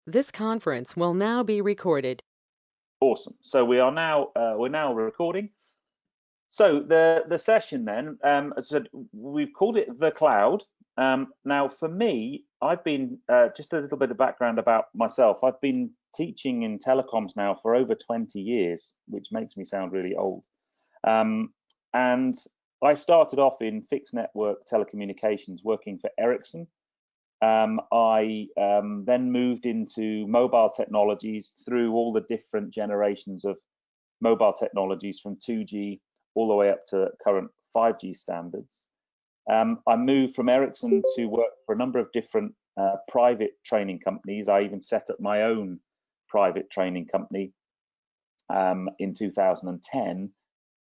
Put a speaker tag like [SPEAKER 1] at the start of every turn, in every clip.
[SPEAKER 1] This conference will now be recorded.
[SPEAKER 2] Awesome. So we're now recording. So the session then, as I said, we've called it the cloud. Now for me, I've been just a little bit of background about myself. I've been teaching in telecoms now for over 20 years, which makes me sound really old. And I started off in fixed network telecommunications, working for Ericsson. I then moved into mobile technologies through all the different generations of mobile technologies from 2G all the way up to current 5G standards. I moved from Ericsson to work for a number of different private training companies. I even set up my own private training company in 2010.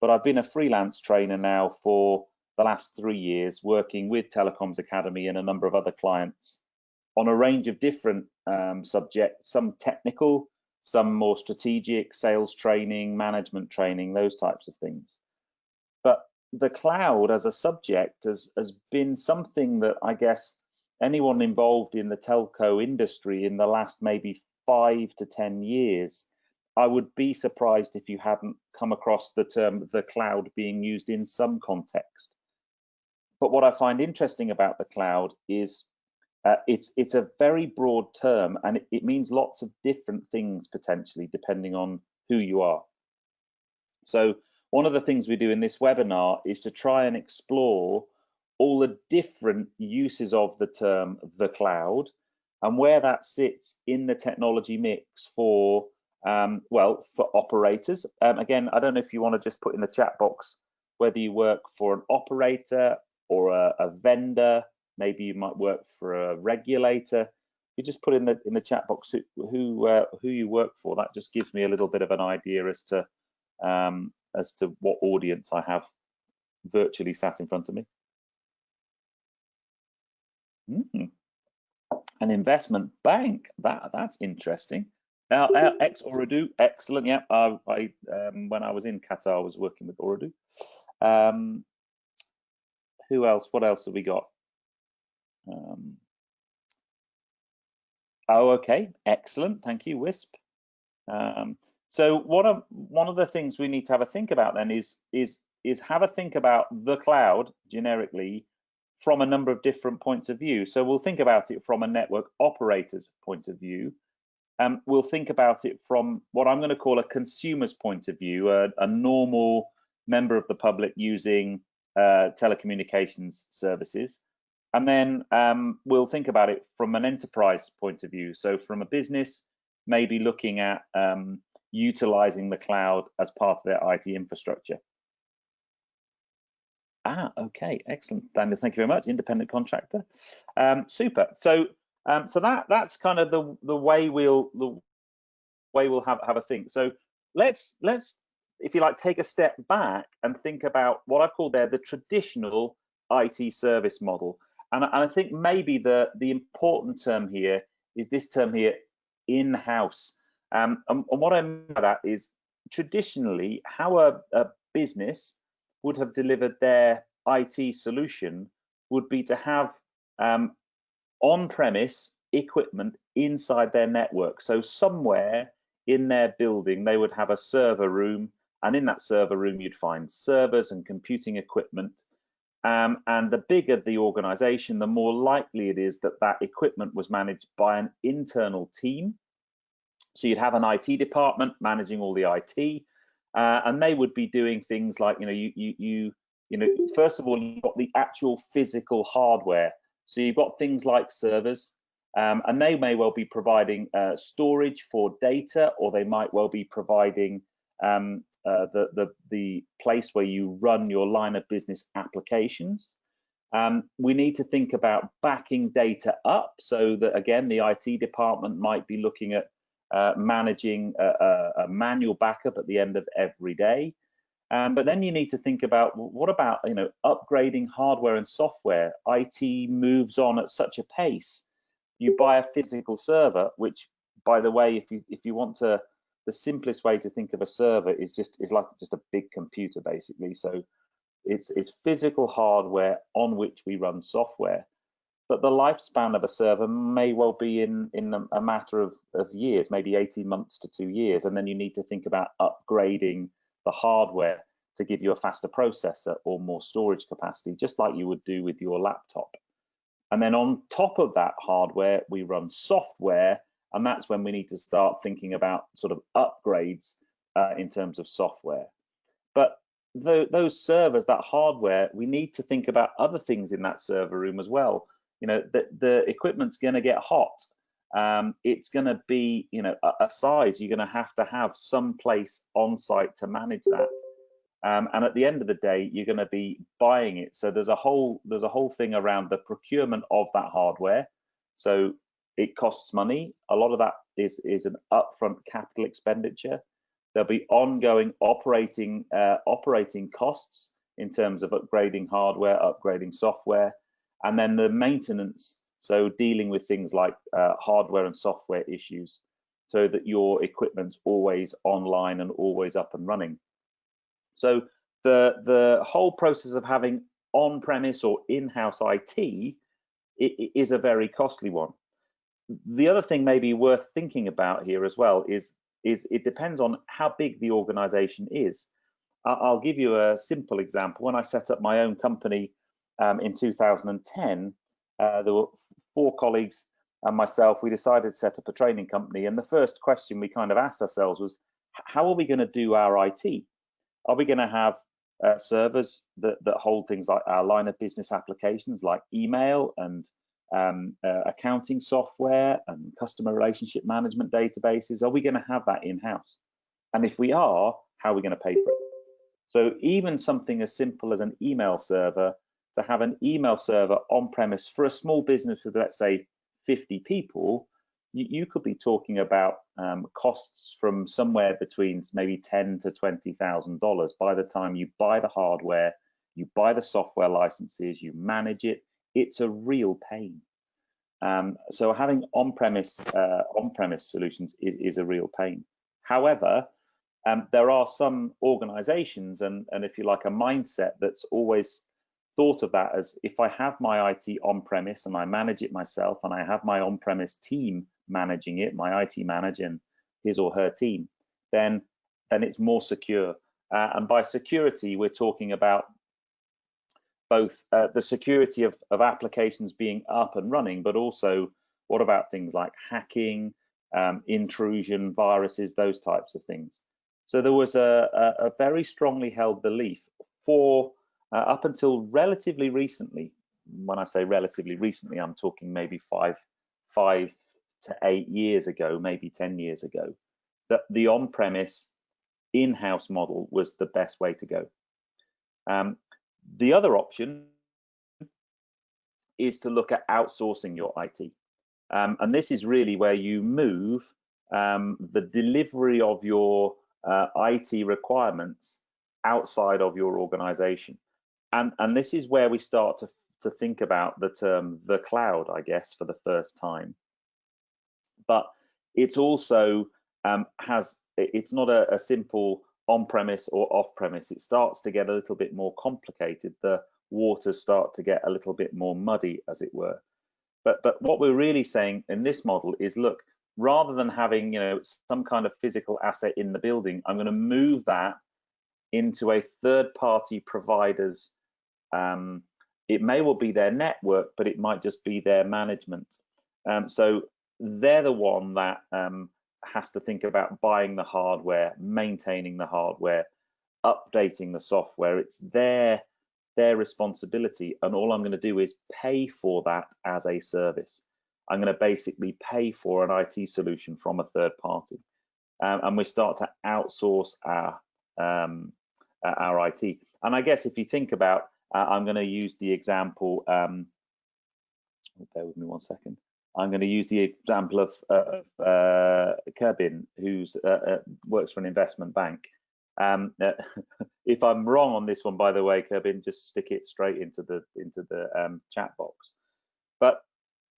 [SPEAKER 2] But I've been a freelance trainer now for the last 3 years, working with Telecoms Academy and a number of other clients on a range of different subjects, some technical, some more strategic, sales training, management training, those types of things. But the cloud as a subject has been something that I guess anyone involved in the telco industry in the last maybe 5 to 10 years, I would be surprised if you hadn't come across the term the cloud being used in some context. But what I find interesting about the cloud is it's a very broad term, and it means lots of different things potentially depending on who you are. So one of the things we do in this webinar is to try and explore all the different uses of the term the cloud and where that sits in the technology mix for well, for operators. Again, I don't know if you want to just put in the chat box whether you work for an operator or a vendor. Maybe you might work for a regulator. You just put in the chat box who you work for. That just gives me a little bit of an idea as to what audience I have virtually sat in front of me. An investment bank. That's interesting. Ex Ooredoo, excellent. Yeah, when I was in Qatar, I was working with Ooredoo. Who else? What else have we got? Oh, okay, excellent. Thank you, Wisp. So one of the things we need to have a think about then is have a think about the cloud generically from a number of different points of view. So we'll think about it from a network operator's point of view. We'll think about it from what I'm going to call a consumer's point of view, a normal member of the public using telecommunications services. And then we'll think about it from an enterprise point of view. So from a business, maybe looking at utilizing the cloud as part of their IT infrastructure. Okay, excellent, Daniel. Thank you very much. Independent contractor. Super. So that's kind of the way we'll have a think. So let's if you like take a step back and think about what I've called there the traditional IT service model. And I think maybe the important term here is this term here, in-house. And what I mean by that is traditionally how a business would have delivered their IT solution would be to have on-premise equipment inside their network. So somewhere in their building, they would have a server room, and in that server room, you'd find servers and computing equipment. And the bigger the organization, the more likely it is that that equipment was managed by an internal team. So you'd have an IT department managing all the IT, and they would be doing things like, first of all, you've got the actual physical hardware. So you've got things like servers, and they may well be providing storage for data, or they might well be providing the place where you run your line of business applications. We need to think about backing data up, so that again, the IT department might be looking at managing a manual backup at the end of every day. But then you need to think about what about upgrading hardware and software. IT moves on at such a pace. You buy a physical server, which, by the way, if you want to, the simplest way to think of a server is like just a big computer basically. So it's physical hardware on which we run software. but the lifespan of a server may well be in a matter of years, maybe 18 months to 2 years, and then you need to think about upgrading the hardware to give you a faster processor or more storage capacity, just like you would do with your laptop. And then on top of that hardware, we run software, and that's when we need to start thinking about sort of upgrades in terms of software. But those servers, that hardware, we need to think about other things in that server room as well. You know, the equipment's going to get hot. It's going to be, you know, a size. You're going to have some place on site to manage that. And at the end of the day, you're going to be buying it. So there's a whole thing around the procurement of that hardware. So it costs money. A lot of that is an upfront capital expenditure. There'll be ongoing operating costs in terms of upgrading hardware, upgrading software, and then the maintenance. So dealing with things like hardware and software issues, so that your equipment's always online and always up and running. So the whole process of having on-premise or in-house IT is a very costly one. The other thing maybe worth thinking about here as well is it depends on how big the organization is. I'll give you a simple example. When I set up my own company in 2010, there were 4 colleagues and myself. We decided to set up a training company, and the first question we kind of asked ourselves was, how are we going to do our IT? Are we going to have servers that hold things like our line of business applications like email and accounting software and customer relationship management databases? Are we going to have that in-house? And if we are, how are we going to pay for it? So even something as simple as an email server, to have an email server on-premise for a small business with, let's say, 50 people, you could be talking about costs from somewhere between maybe $10,000 to $20,000 by the time you buy the hardware, you buy the software licenses, you manage it. It's a real pain. So having on-premise solutions is a real pain. However, there are some organizations and if you like a mindset that's always thought of that as, if I have my IT on-premise and I manage it myself, and I have my on-premise team managing it, my IT manager and his or her team, then it's more secure. And by security, we're talking about both the security of applications being up and running, but also what about things like hacking, intrusion, viruses, those types of things. So there was a very strongly held belief for up until relatively recently. When I say relatively recently, I'm talking maybe five to 8 years ago, maybe 10 years ago, that the on-premise in-house model was the best way to go. The other option is to look at outsourcing your IT. And this is really where you move the delivery of your IT requirements outside of your organization. And this is where we start to think about the term the cloud, I guess, for the first time. But it's also it's not a simple on-premise or off-premise. It starts to get a little bit more complicated. The waters start to get a little bit more muddy, as it were. But what we're really saying in this model is, look, rather than having some kind of physical asset in the building, I'm going to move that into a third-party provider's. It may well be their network, but it might just be their management. So they're the one that has to think about buying the hardware, maintaining the hardware, updating the software. It's their responsibility, and all I'm going to do is pay for that as a service. I'm going to basically pay for an IT solution from a third party, and we start to outsource our IT. And I guess if you think about, I'm going to use the example. Bear with me 1 second. I'm going to use the example of Kerbin, who's works for an investment bank. If I'm wrong on this one, by the way, Kerbin, just stick it straight into the chat box. But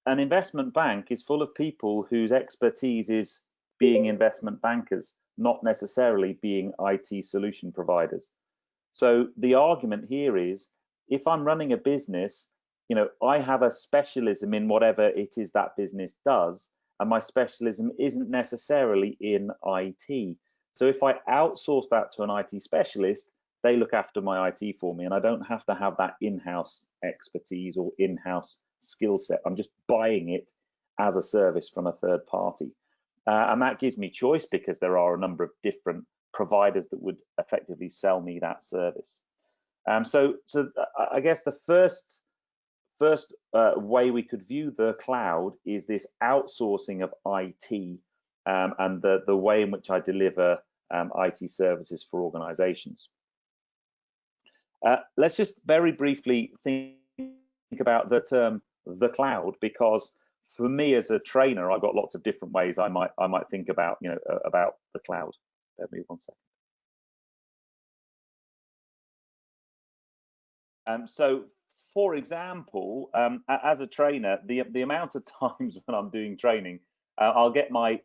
[SPEAKER 2] an investment bank is full of people whose expertise is being investment bankers, not necessarily being IT solution providers. So the argument here is, if I'm running a business, I have a specialism in whatever it is that business does, and my specialism isn't necessarily in IT. So if I outsource that to an IT specialist, they look after my IT for me, and I don't have to have that in-house expertise or in-house skill set. I'm just buying it as a service from a third party. And that gives me choice because there are a number of different providers that would effectively sell me that service. So I guess the first way we could view the cloud is this outsourcing of IT, and the way in which I deliver IT services for organizations. Let's just very briefly think about the term the cloud, because for me as a trainer, I've got lots of different ways I might think about about the cloud. Let me 1 second. So, for example, as a trainer, the amount of times when I'm doing training, I'll get my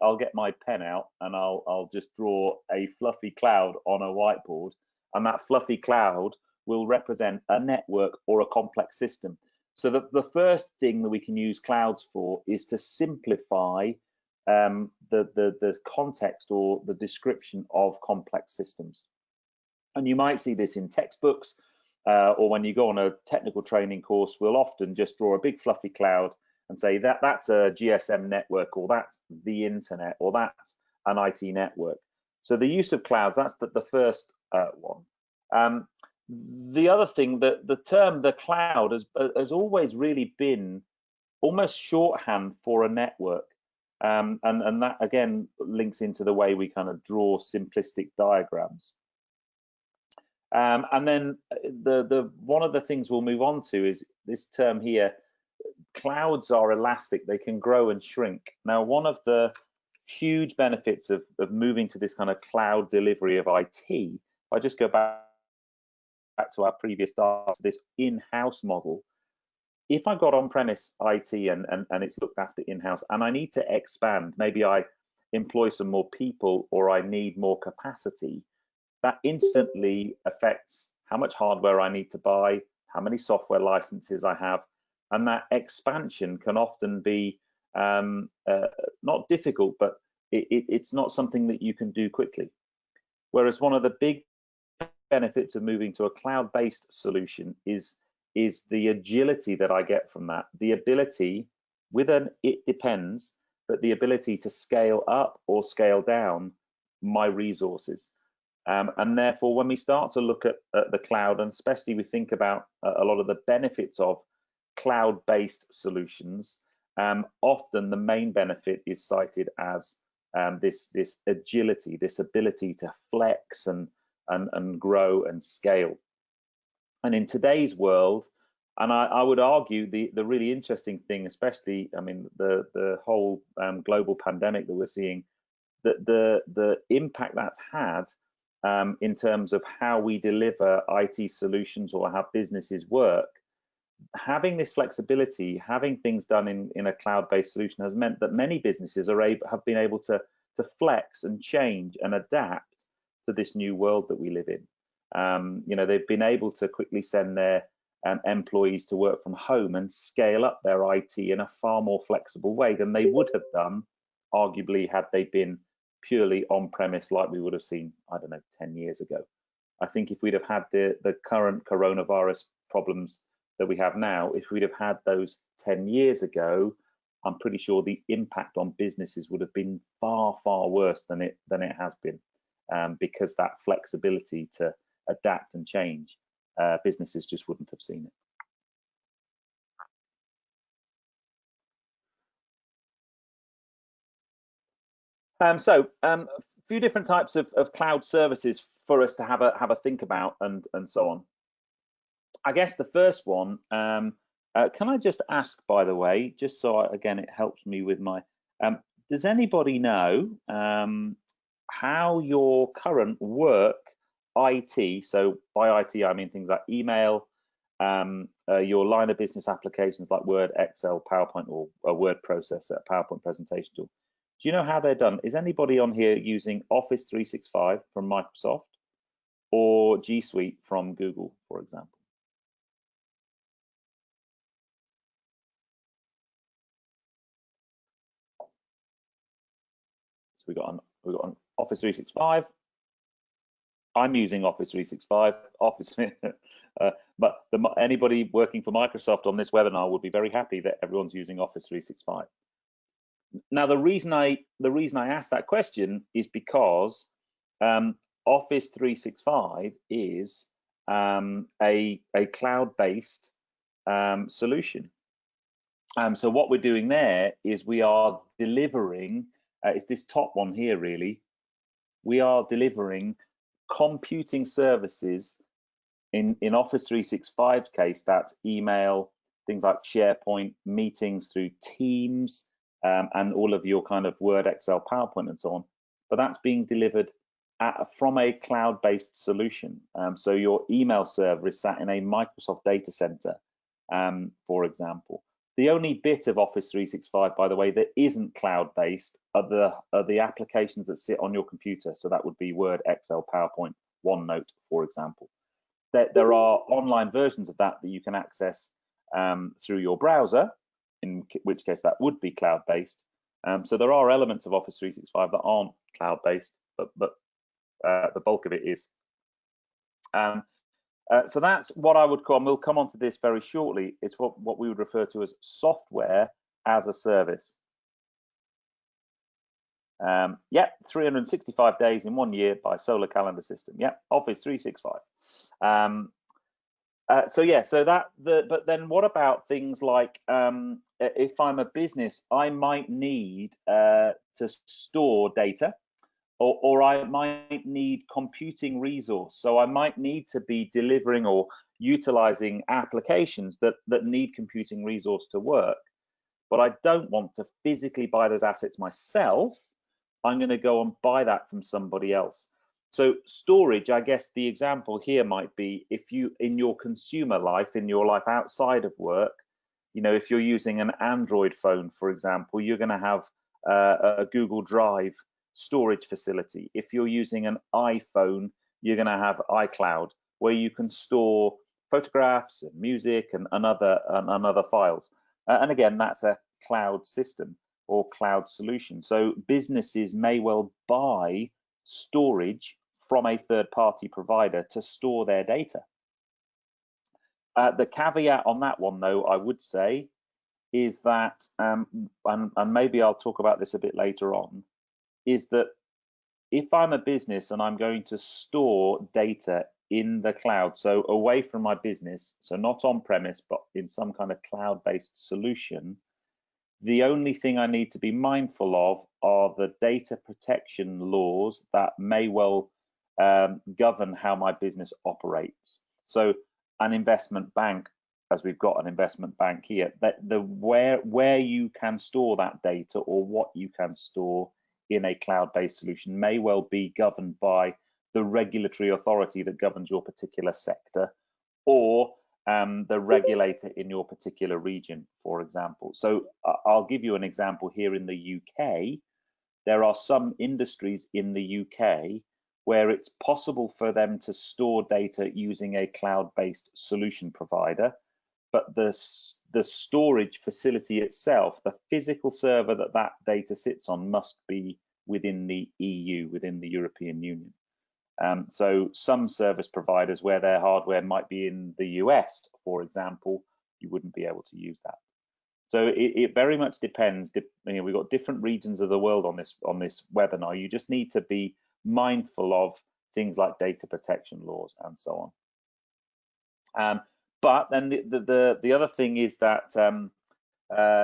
[SPEAKER 2] pen out and I'll just draw a fluffy cloud on a whiteboard, and that fluffy cloud will represent a network or a complex system. So the first thing that we can use clouds for is to simplify the context or the description of complex systems. And you might see this in textbooks, or when you go on a technical training course, we'll often just draw a big fluffy cloud and say that's a GSM network, or that's the internet, or that's an IT network. So the use of clouds, that's the first one. The other thing, the term the cloud has always really been almost shorthand for a network. And that again links into the way we kind of draw simplistic diagrams. And then the one of the things we'll move on to is this term here. Clouds are elastic, they can grow and shrink. Now, one of the huge benefits of moving to this kind of cloud delivery of IT, if I just go back to our previous start, this in-house model, if I got on-premise IT and it's looked after in-house and I need to expand, maybe I employ some more people or I need more capacity, that instantly affects how much hardware I need to buy, how many software licenses I have, and that expansion can often be not difficult, but it's not something that you can do quickly. Whereas one of the big benefits of moving to a cloud-based solution is the agility that I get from that, the ability with an it depends, but the ability to scale up or scale down my resources. And therefore, when we start to look at the cloud, and especially we think about a lot of the benefits of cloud-based solutions, often the main benefit is cited as this agility, this ability to flex and grow and scale. And in today's world, and I would argue the really interesting thing, especially, I mean, the whole global pandemic that we're seeing, the impact that's had in terms of how we deliver IT solutions or how businesses work, having this flexibility, having things done in a cloud-based solution has meant that many businesses have been able to flex and change and adapt to this new world that we live in. They've been able to quickly send their employees to work from home and scale up their IT in a far more flexible way than they would have done, arguably, had they been purely on-premise like we would have seen, I don't know, 10 years ago. I think if we'd have had the current coronavirus problems that we have now, if we'd have had those 10 years ago, I'm pretty sure the impact on businesses would have been far, far worse than it has been, because that flexibility to adapt and change, businesses just wouldn't have seen it. A few different types of cloud services for us to have a think about and so on. I guess the first one, can I just ask, by the way, just so again it helps me with my, does anybody know how your current work IT, so by IT I mean things like email, your line of business applications like Word, Excel, PowerPoint, or a word processor, PowerPoint presentation tool, do you know how they're done? Is anybody on here using Office 365 from Microsoft or G Suite from Google, for example? So we've got an Office 365. I'm using Office 365. But anybody working for Microsoft on this webinar would be very happy that everyone's using Office 365. Now, the reason I asked that question is because Office 365 is a cloud-based solution. So what we're doing there is we are delivering, it's this top one here really, we are delivering computing services in Office 365's case, that's email, things like SharePoint, meetings through Teams, and all of your kind of Word, Excel, PowerPoint and so on. But that's being delivered from a cloud-based solution. So your email server is sat in a Microsoft data center, for example. The only bit of Office 365, by the way, that isn't cloud-based are the applications that sit on your computer. So that would be Word, Excel, PowerPoint, OneNote, for example. There are online versions of that you can access through your browser, in which case that would be cloud-based. So there are elements of Office 365 that aren't cloud-based, but the bulk of it is. So that's what I would call, and we'll come on to this very shortly, it's what we would refer to as software as a service. Yeah, 365 days in 1 year by solar calendar system. Yeah, Office 365. So yeah, but then what about things like if I'm a business, I might need to store data, or I might need computing resource. So I might need to be delivering or utilizing applications that need computing resource to work, but I don't want to physically buy those assets myself. I'm going to go and buy that from somebody else. So storage, I guess the example here might be if you, in your consumer life, in your life outside of work, you know, if you're using an Android phone, for example, you're going to have a Google Drive storage facility. If you're using an iPhone, you're going to have iCloud, where you can store photographs and music and other files. And again, that's a cloud system or cloud solution. So businesses may well buy storage from a third-party provider to store their data. The caveat on that one, though, I would say, is that, and maybe I'll talk about this a bit later on, is that if I'm a business and I'm going to store data in the cloud, so away from my business, so not on premise, but in some kind of cloud-based solution, the only thing I need to be mindful of are the data protection laws that may well govern how my business operates. So an investment bank, as we've got an investment bank here, that where you can store that data or what you can store in a cloud-based solution may well be governed by the regulatory authority that governs your particular sector, or the regulator in your particular region, for example. So I'll give you an example here in the UK. There are some industries in the UK where it's possible for them to store data using a cloud-based solution provider, but the storage facility itself, the physical server that data sits on, must be within the EU, within the European Union. So some service providers where their hardware might be in the US, for example, you wouldn't be able to use that. So it very much depends. You know, we've got different regions of the world on this webinar. You just need to be mindful of things like data protection laws and so on. But then the other thing is that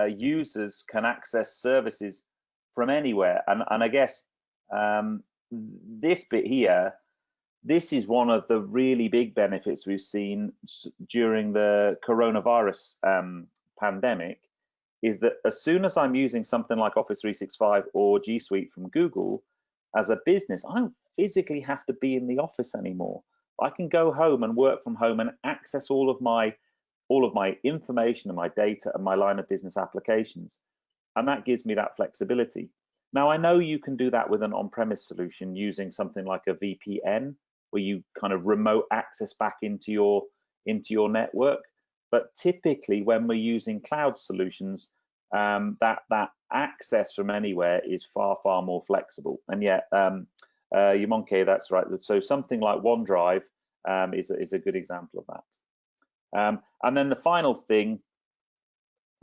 [SPEAKER 2] users can access services from anywhere, and I guess this bit here, this is one of the really big benefits we've seen during the coronavirus pandemic, is that as soon as I'm using something like Office 365 or G Suite from Google, as a business, I don't physically have to be in the office anymore. I can go home and work from home and access all of my information and my data and my line of business applications. And that gives me that flexibility. Now, I know you can do that with an on-premise solution using something like a VPN, where you kind of remote access back into your network. But typically, when we're using cloud solutions, that access from anywhere is far, far more flexible. And yet, Yamonke, that's right. So something like OneDrive is a good example of that. And then the final thing,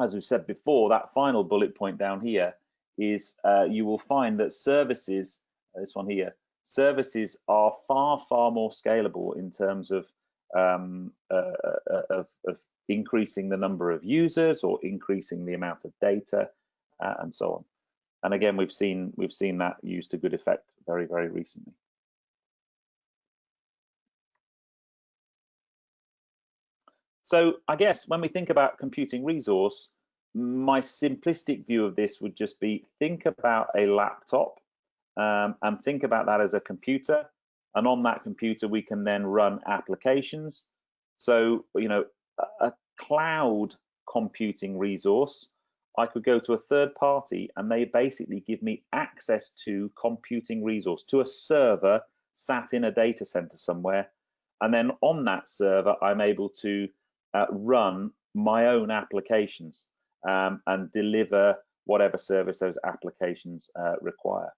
[SPEAKER 2] as we've said before, that final bullet point down here is you will find that services, this one here, services are far, far more scalable in terms of increasing the number of users or increasing the amount of data and so on. And again, we've seen that used to good effect very, very recently. So I guess when we think about computing resource, my simplistic view of this would just be think about a laptop and think about that as a computer. And on that computer, we can then run applications. So, you know, a cloud computing resource, I could go to a third party and they basically give me access to computing resource, to a server sat in a data center somewhere. And then on that server, I'm able to run my own applications and deliver whatever service those applications require.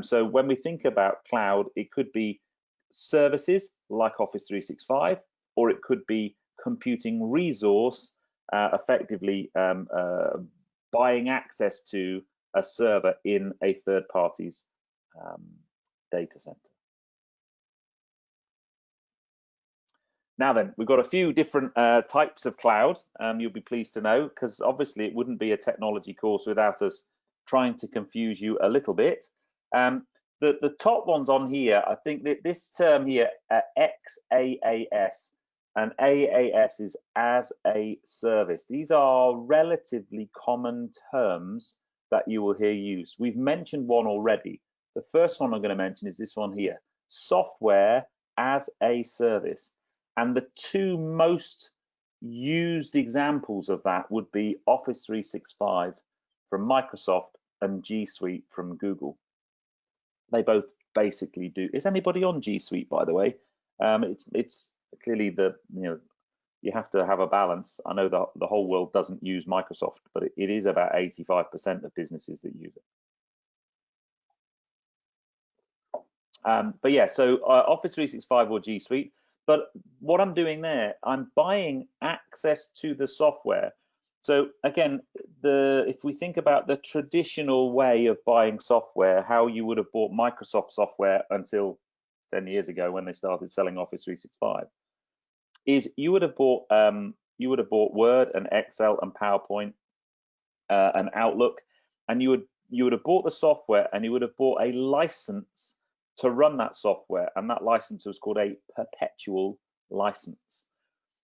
[SPEAKER 2] So when we think about cloud, it could be services like Office 365, or it could be computing resource, effectively buying access to a server in a third party's data center. Now then, we've got a few different types of cloud, you'll be pleased to know, because obviously it wouldn't be a technology course without us trying to confuse you a little bit. The top ones on here, I think that this term here, XaaS, and AAS is as a service. These are relatively common terms that you will hear used. We've mentioned one already. The first one I'm going to mention is this one here, software as a service. And the two most used examples of that would be Office 365 from Microsoft and G Suite from Google. They both basically do. Is anybody on G Suite, by the way? It's clearly you have to have a balance. I know the whole world doesn't use Microsoft, but it is about 85% of businesses that use it. But yeah, so Office 365 or G Suite. But what I'm doing there, I'm buying access to the software. So again, if we think about the traditional way of buying software, how you would have bought Microsoft software until 10 years ago when they started selling Office 365, is you would have bought Word and Excel and PowerPoint and Outlook, and you would have bought the software and you would have bought a license to run that software, and that license was called a perpetual license.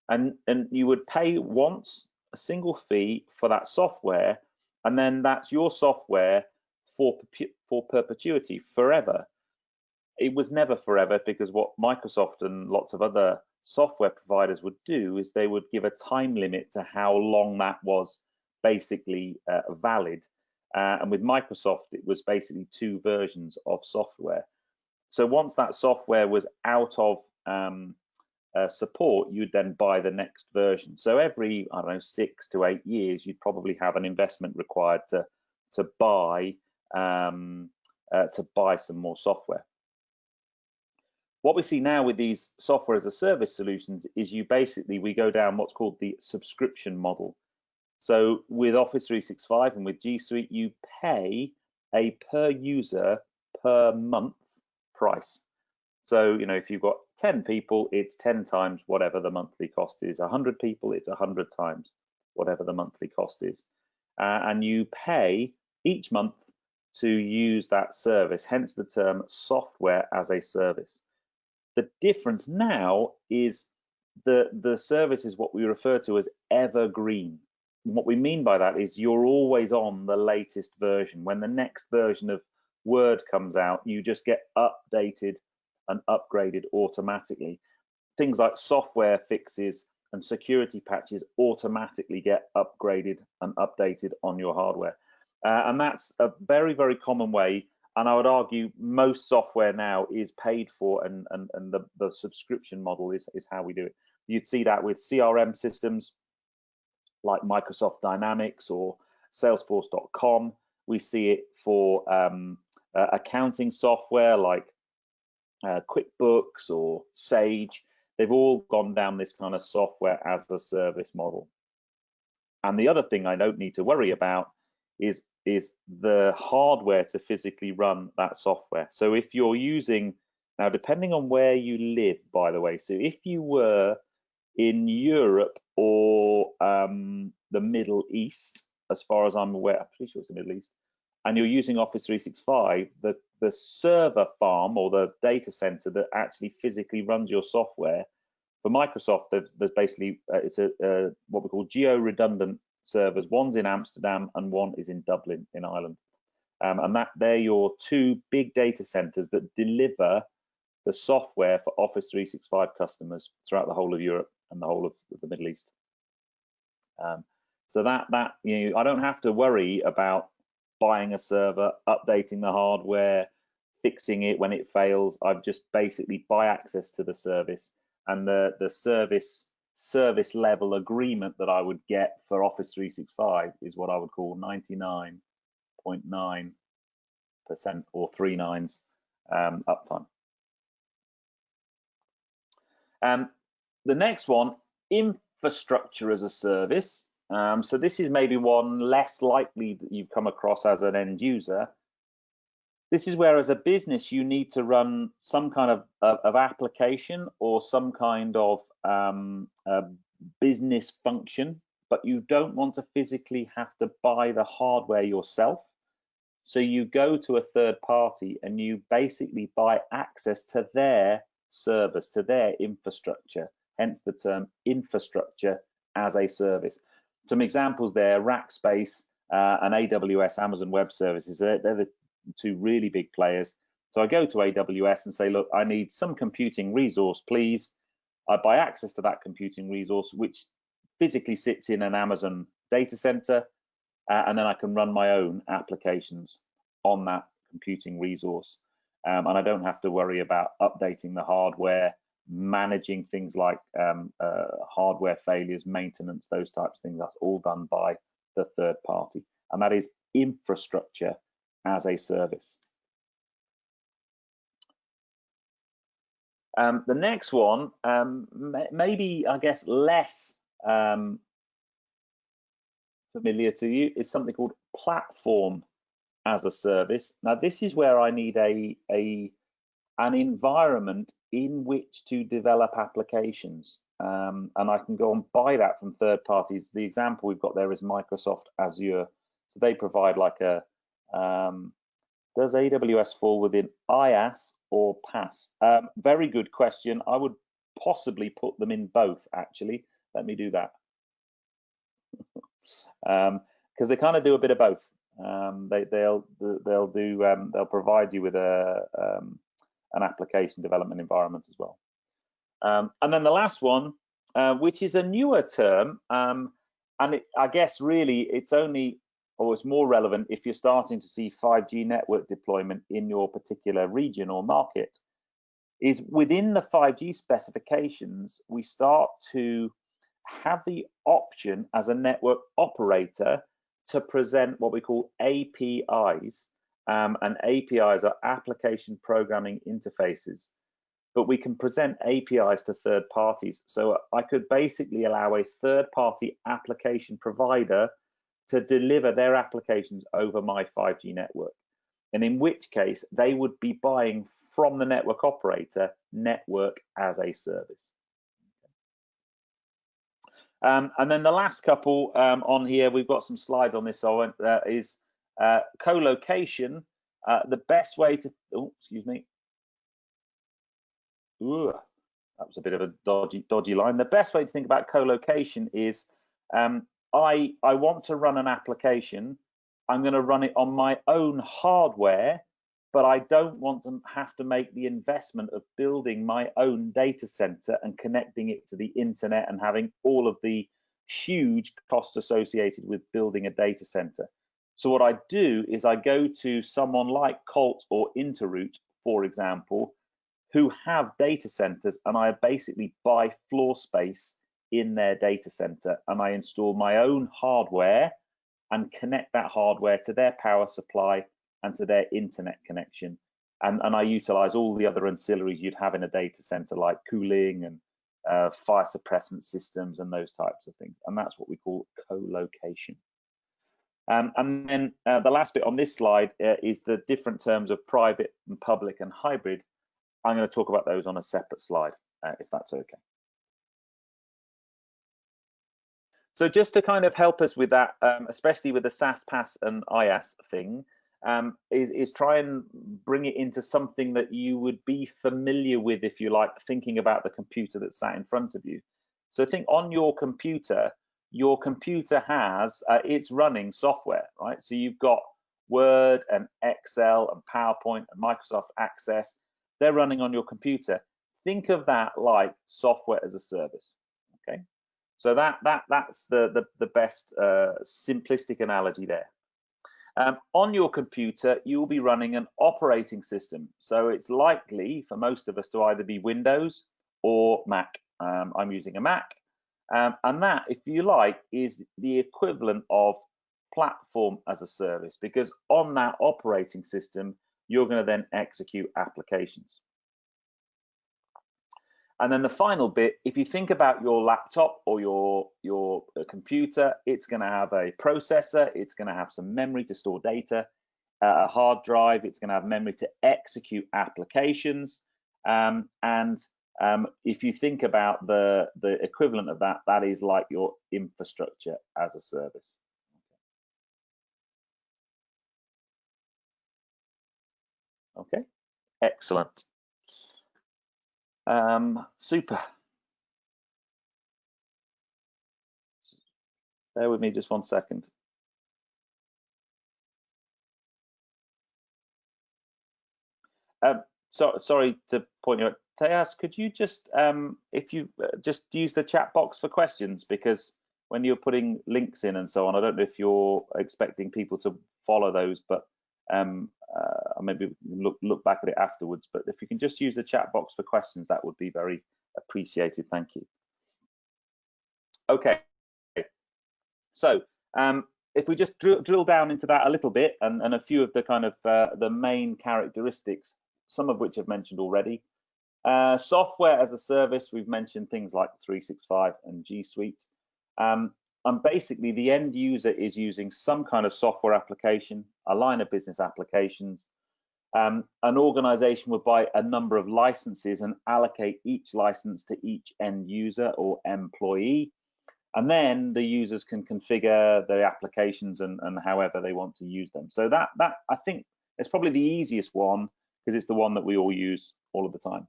[SPEAKER 2] And you would pay once a single fee for that software, and then that's your software for perpetuity, forever. It was never forever, because what Microsoft and lots of other software providers would do is they would give a time limit to how long that was basically valid. And with Microsoft, it was basically 2 versions of software. So once that software was out of support, you'd then buy the next version. So every, I don't know, 6 to 8 years, you'd probably have an investment required to buy some more software. What we see now with these software as a service solutions is we go down what's called the subscription model. So with Office 365 and with G Suite, you pay a per user per month price. So, you know, if you've got 10 people, it's 10 times whatever the monthly cost is. 100 people, it's 100 times whatever the monthly cost is. And you pay each month to use that service, hence the term software as a service. The difference now is the service is what we refer to as evergreen. And what we mean by that is you're always on the latest version. When the next version of Word comes out, you just get updated and upgraded automatically. Things like software fixes and security patches automatically get upgraded and updated on your hardware. And that's a very, very common way. And I would argue most software now is paid for, and the subscription model is how we do it. You'd see that with CRM systems like Microsoft Dynamics or Salesforce.com. We see it for accounting software like QuickBooks or Sage. They've all gone down this kind of software as a service model. And the other thing I don't need to worry about is the hardware to physically run that software. So if you're using, now depending on where you live, by the way, so if you were in Europe or the Middle East, as far as I'm aware, I'm pretty sure it's the Middle East, and you're using Office 365, the server farm or the data center that actually physically runs your software, for Microsoft, there's basically it's what we call geo-redundant servers. One's in Amsterdam and one is in Dublin in Ireland, and they're your two big data centers that deliver the software for Office 365 customers throughout the whole of Europe and the whole of the Middle East. So that I don't have to worry about buying a server, updating the hardware, fixing it when it fails. I just basically buy access to the service, and the service level agreement that I would get for Office 365 is what I would call 99.9% or 3 nines uptime. The next one, infrastructure as a service. So this is maybe one less likely that you've come across as an end user. This is where, as a business, you need to run some kind of application or some kind of business function, but you don't want to physically have to buy the hardware yourself. So you go to a third party and you basically buy access to their service, to their infrastructure, hence the term infrastructure as a service. Some examples there: Rackspace and AWS, Amazon Web Services. They're the two really big players. So I go to AWS and say, look, I need some computing resource, please. I buy access to that computing resource, which physically sits in an Amazon data center, and then I can run my own applications on that computing resource. And I don't have to worry about updating the hardware, managing things like hardware failures, maintenance, those types of things. That's all done by the third party, and that is infrastructure as a service. The next one, maybe I guess less familiar to you, is something called platform as a service. Now this is where I need an environment in which to develop applications, and I can go and buy that from third parties. The example we've got there is Microsoft Azure. So they provide like a does AWS fall within IaaS or PaaS? Very good question. I would possibly put them in both, actually. Let me do that. Because they kind of do a bit of both. They'll provide you with an application development environment as well. And then the last one, which is a newer term, and I guess really it's only, or it's more relevant if you're starting to see 5G network deployment in your particular region or market, is within the 5G specifications, we start to have the option as a network operator to present what we call APIs, and APIs are application programming interfaces. But we can present APIs to third parties. So I could basically allow a third-party application provider to deliver their applications over my 5G network, and in which case they would be buying from the network operator network as a service. And then the last couple on here, we've got some slides on this, so is co-location. The best way to, excuse me. Ooh, that was a bit of a dodgy line. The best way to think about co-location is I want to run an application. I'm going to run it on my own hardware, but I don't want to have to make the investment of building my own data center and connecting it to the internet and having all of the huge costs associated with building a data center. So what I do is I go to someone like Colt or Interroute, for example, who have data centers, and I basically buy floor space in their data center, and I install my own hardware and connect that hardware to their power supply and to their internet connection. And I utilize all the other ancillaries you'd have in a data center, like cooling and fire suppressant systems and those types of things. And that's what we call co-location. And then the last bit on this slide is the different terms of private and public and hybrid. I'm going to talk about those on a separate slide, if that's okay. So just to kind of help us with that, especially with the SaaS, PaaS and IaaS thing, is try and bring it into something that you would be familiar with, if you like, thinking about the computer that's sat in front of you. So think on your computer has, it's running software, right? So you've got Word and Excel and PowerPoint and Microsoft Access. They're running on your computer. Think of that like software as a service, okay? So that's the best simplistic analogy there. On your computer, you'll be running an operating system. So it's likely for most of us to either be Windows or Mac. I'm using a Mac. And that, if you like, is the equivalent of platform as a service, because on that operating system, you're going to then execute applications. And then the final bit, if you think about your laptop or your computer, it's going to have a processor, it's going to have some memory to store data, a hard drive, it's going to have memory to execute applications. If you think about the equivalent of that, that is like your infrastructure as a service. Okay, excellent. Super. Bear with me just 1 second. Sorry to point you out, Tejas, could you just, if you just use the chat box for questions, because when you're putting links in and so on, I don't know if you're expecting people to follow those, but maybe look back at it afterwards. But if you can just use the chat box for questions, that would be very appreciated. Thank you. Okay, so if we just drill down into that a little bit, and a few of the kind of the main characteristics, some of which I've mentioned already. Software as a service, we've mentioned things like 365 and G Suite. And basically, the end user is using some kind of software application, a line of business applications. An organization will buy a number of licenses and allocate each license to each end user or employee. And then the users can configure the applications and however they want to use them. So that I think is probably the easiest one, because it's the one that we all use all of the time.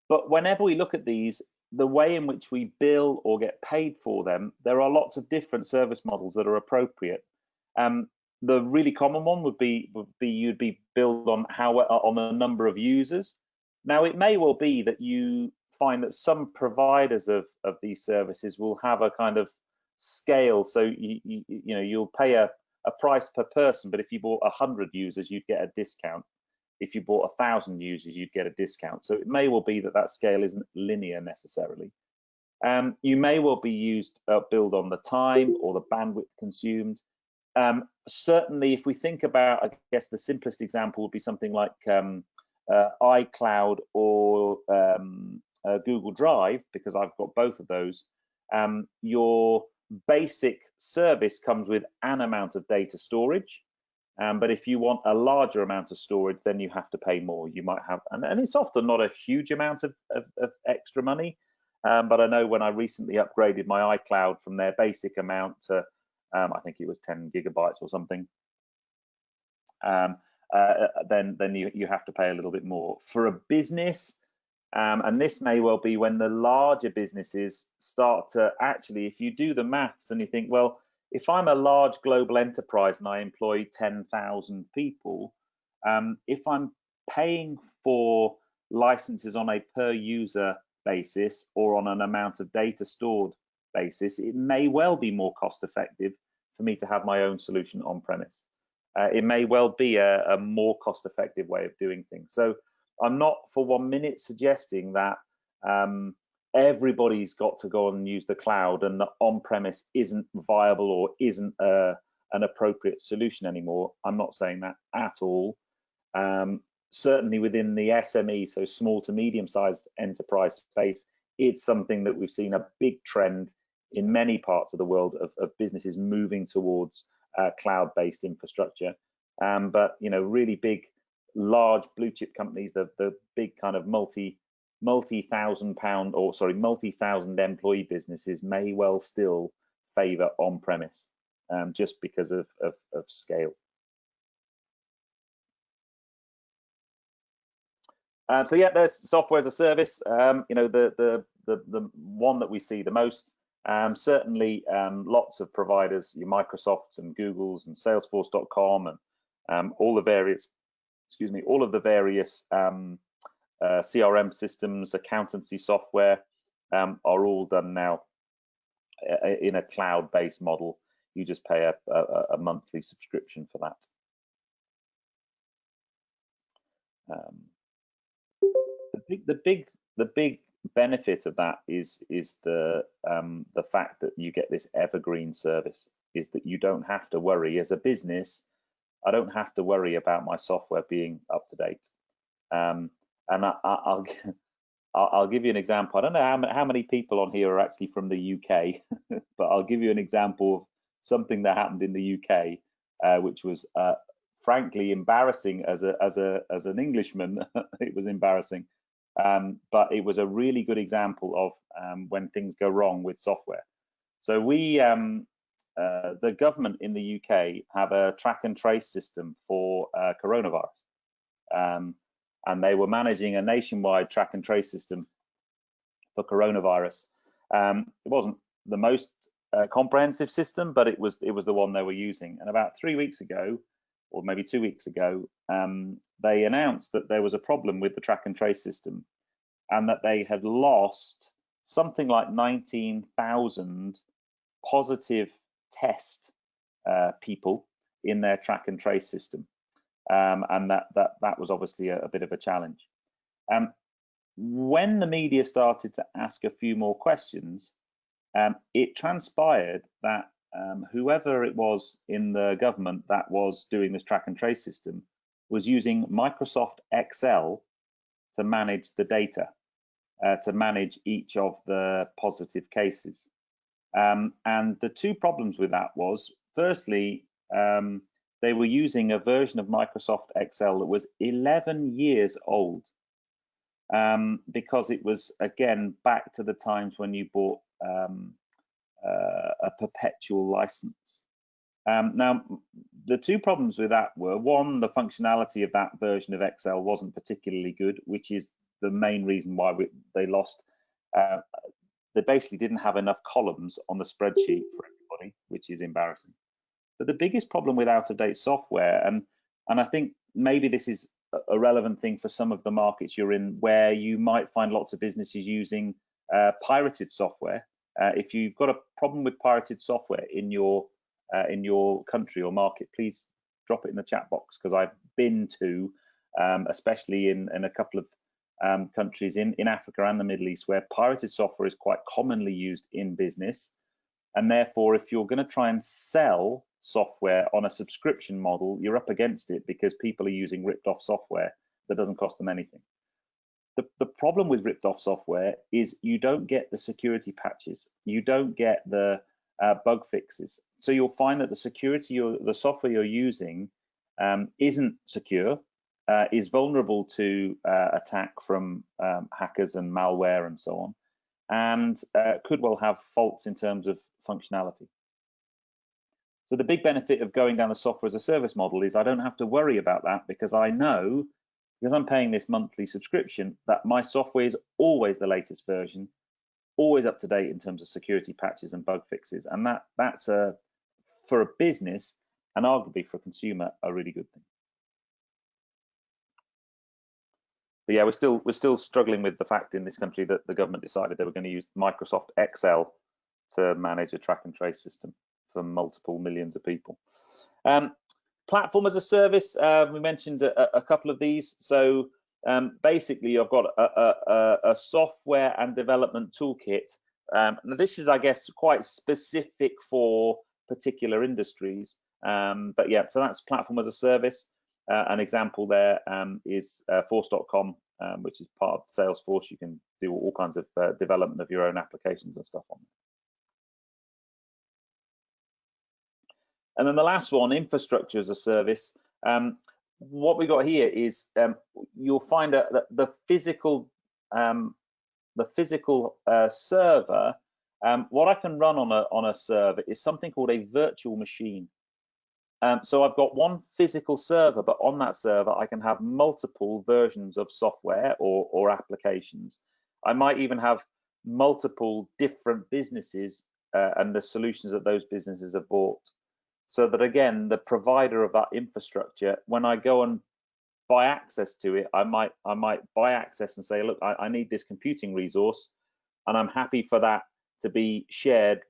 [SPEAKER 2] But whenever we look at these, the way in which we bill or get paid for them, there are lots of different service models that are appropriate. The really common one would be you'd be billed on the number of users. Now, it may well be that you find that some providers of these services will have a kind of scale. So you'll pay a price per person, but if you bought 100 users, you'd get a discount. If you bought 1,000 users, you'd get a discount. So it may well be that that scale isn't linear necessarily. You may well be billed on the time or the bandwidth consumed. Certainly, if we think about, I guess the simplest example would be something like iCloud or Google Drive, because I've got both of those. Your basic service comes with an amount of data storage, but if you want a larger amount of storage, then you have to pay more. You might have, and it's often not a huge amount of extra money, but I know when I recently upgraded my iCloud from their basic amount to I think it was 10 gigabytes or something, then you have to pay a little bit more. For a business, and this may well be when the larger businesses start to actually, if you do the maths and you think, well, if I'm a large global enterprise and I employ 10,000 people, if I'm paying for licenses on a per user basis or on an amount of data stored basis, it may well be more cost effective for me to have my own solution on premise. It may well be a more cost effective way of doing things. So I'm not for 1 minute suggesting that everybody's got to go and use the cloud, and the on-premise isn't viable or isn't an appropriate solution anymore. I'm not saying that at all. Certainly within the SME, so small to medium-sized enterprise space, it's something that we've seen a big trend in many parts of the world of businesses moving towards cloud-based infrastructure. But really big, large blue chip companies, the big kind of multi-thousand employee businesses may well still favor on-premise, just because of scale. So yeah, there's software as a service. The one that we see the most. Certainly, lots of providers, your Microsofts and Googles and Salesforce.com and all of the various CRM systems, accountancy software are all done now in a cloud-based model. You just pay a monthly subscription for that. The big benefit of that is the fact that you get this evergreen service, is that you don't have to worry as a business. I don't have to worry about my software being up to date. And I'll give you an example. I don't know how many people on here are actually from the UK, but I'll give you an example of something that happened in the UK, which was frankly embarrassing as an Englishman. It was embarrassing. But it was a really good example of when things go wrong with software. So the government in the UK have a track and trace system for coronavirus, and they were managing a nationwide track and trace system for coronavirus. It wasn't the most comprehensive system, but it was the one they were using. And about 3 weeks ago, or maybe 2 weeks ago, they announced that there was a problem with the track and trace system, and that they had lost something like 19,000 positive test people in their track and trace system, and that was obviously a bit of a challenge. When the media started to ask a few more questions, it transpired that whoever it was in the government that was doing this track and trace system was using Microsoft Excel to manage the data, to manage each of the positive cases. And the two problems with that was, firstly, they were using a version of Microsoft Excel that was 11 years old, because it was, again, back to the times when you bought a perpetual license. Now, the two problems with that were, one, the functionality of that version of Excel wasn't particularly good, which is the main reason why they lost. They basically didn't have enough columns on the spreadsheet for everybody, which is embarrassing. But the biggest problem with out-of-date software, and I think maybe this is a relevant thing for some of the markets you're in, where you might find lots of businesses using pirated software. If you've got a problem with pirated software in your country or market, please drop it in the chat box, because I've been to, especially in a couple of countries in Africa and the Middle East, where pirated software is quite commonly used in business. And therefore, if you're going to try and sell software on a subscription model, you're up against it, because people are using ripped off software that doesn't cost them anything. The problem with ripped off software is you don't get the security patches, you don't get the bug fixes. So you'll find that the software you're using isn't secure, is vulnerable to attack from hackers and malware and so on, and could well have faults in terms of functionality. So the big benefit of going down the software as a service model is I don't have to worry about that, because I know, because I'm paying this monthly subscription, that my software is always the latest version, always up to date in terms of security patches and bug fixes. And that's for a business, and arguably for a consumer, a really good thing. But yeah, we're still struggling with the fact in this country that the government decided they were going to use Microsoft Excel to manage a track and trace system for multiple millions of people. Platform as a service, we mentioned a couple of these. So basically I've got a software and development toolkit. Now this is, I guess, quite specific for particular industries. But yeah, so that's platform as a service. An example there is force.com, which is part of Salesforce. You can do all kinds of development of your own applications and stuff on it. And then the last one, infrastructure as a service. What we got here is you'll find that the physical server, what I can run on a server is something called a virtual machine. So I've got one physical server, but on that server I can have multiple versions of software or applications. I might even have multiple different businesses and the solutions that those businesses have bought. So that again, the provider of that infrastructure, when I go and buy access to it, I might buy access and say, look, I need this computing resource, and I'm happy for that to be shared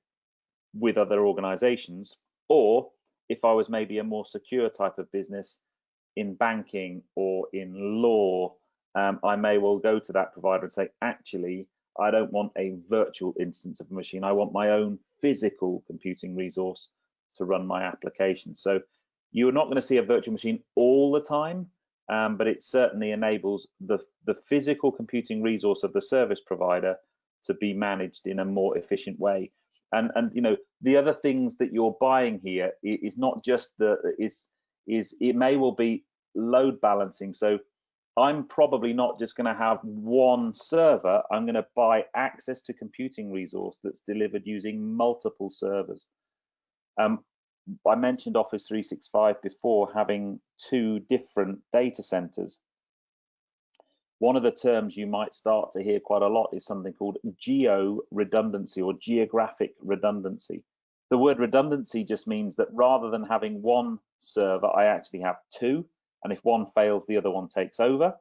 [SPEAKER 2] with other organizations. Or if I was maybe a more secure type of business in banking or in law, I may well go to that provider and say, actually, I don't want a virtual instance of a machine. I want my own physical computing resource to run my application. So you're not going to see a virtual machine all the time, but it certainly enables the physical computing resource of the service provider to be managed in a more efficient way. And you know, the other things that you're buying here is not just it may well be load balancing. So I'm probably not just going to have one server. I'm going to buy access to computing resource that's delivered using multiple servers. I mentioned Office 365 before having 2 different data centers. One of the terms you might start to hear quite a lot is something called geo redundancy or geographic redundancy. The word redundancy just means that rather than having one server, I actually have 2, and if one fails, the other one takes over.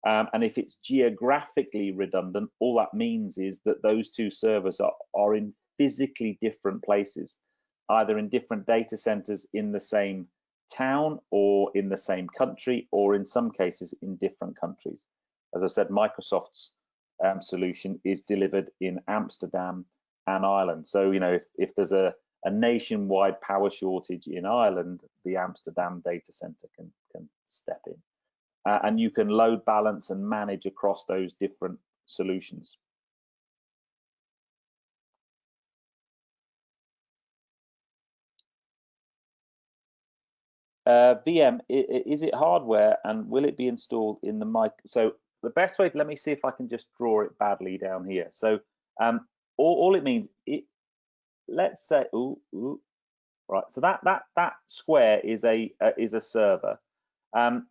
[SPEAKER 2] And if it's geographically redundant, all that means is that those 2 servers are in physically different places, either in different data centers in the same town or in the same country, or in some cases in different countries. As I said, Microsoft's solution is delivered in Amsterdam and Ireland. So, you know, if there's a nationwide power shortage in Ireland, the Amsterdam data center can step in. And you can load balance and manage across those different solutions. VM, is it hardware, and will it be installed in the mic? So the best way, let me see if I can just draw it badly down here. So all it means, let's say, right. So that square is a server.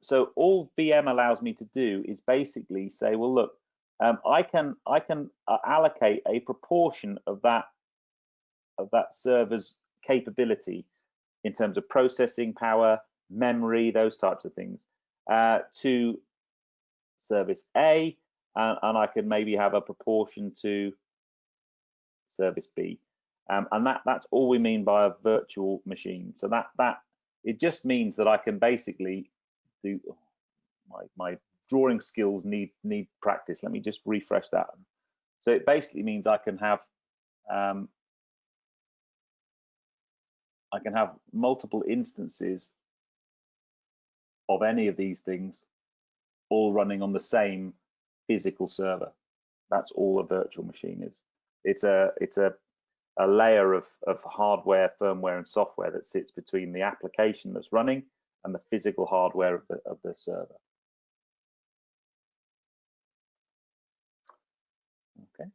[SPEAKER 2] So all VM allows me to do is basically say, well, look, I can allocate a proportion of that server's capability in terms of processing power, memory, those types of things, to service A, and I can maybe have a proportion to service B. And that's all we mean by a virtual machine. So that it just means that I can basically do my drawing skills need practice. Let me just refresh that. So it basically means I can have multiple instances of any of these things all running on the same physical server. That's all a virtual machine is. It's a layer of hardware, firmware, and software that sits between the application that's running and the physical hardware of the server. Okay.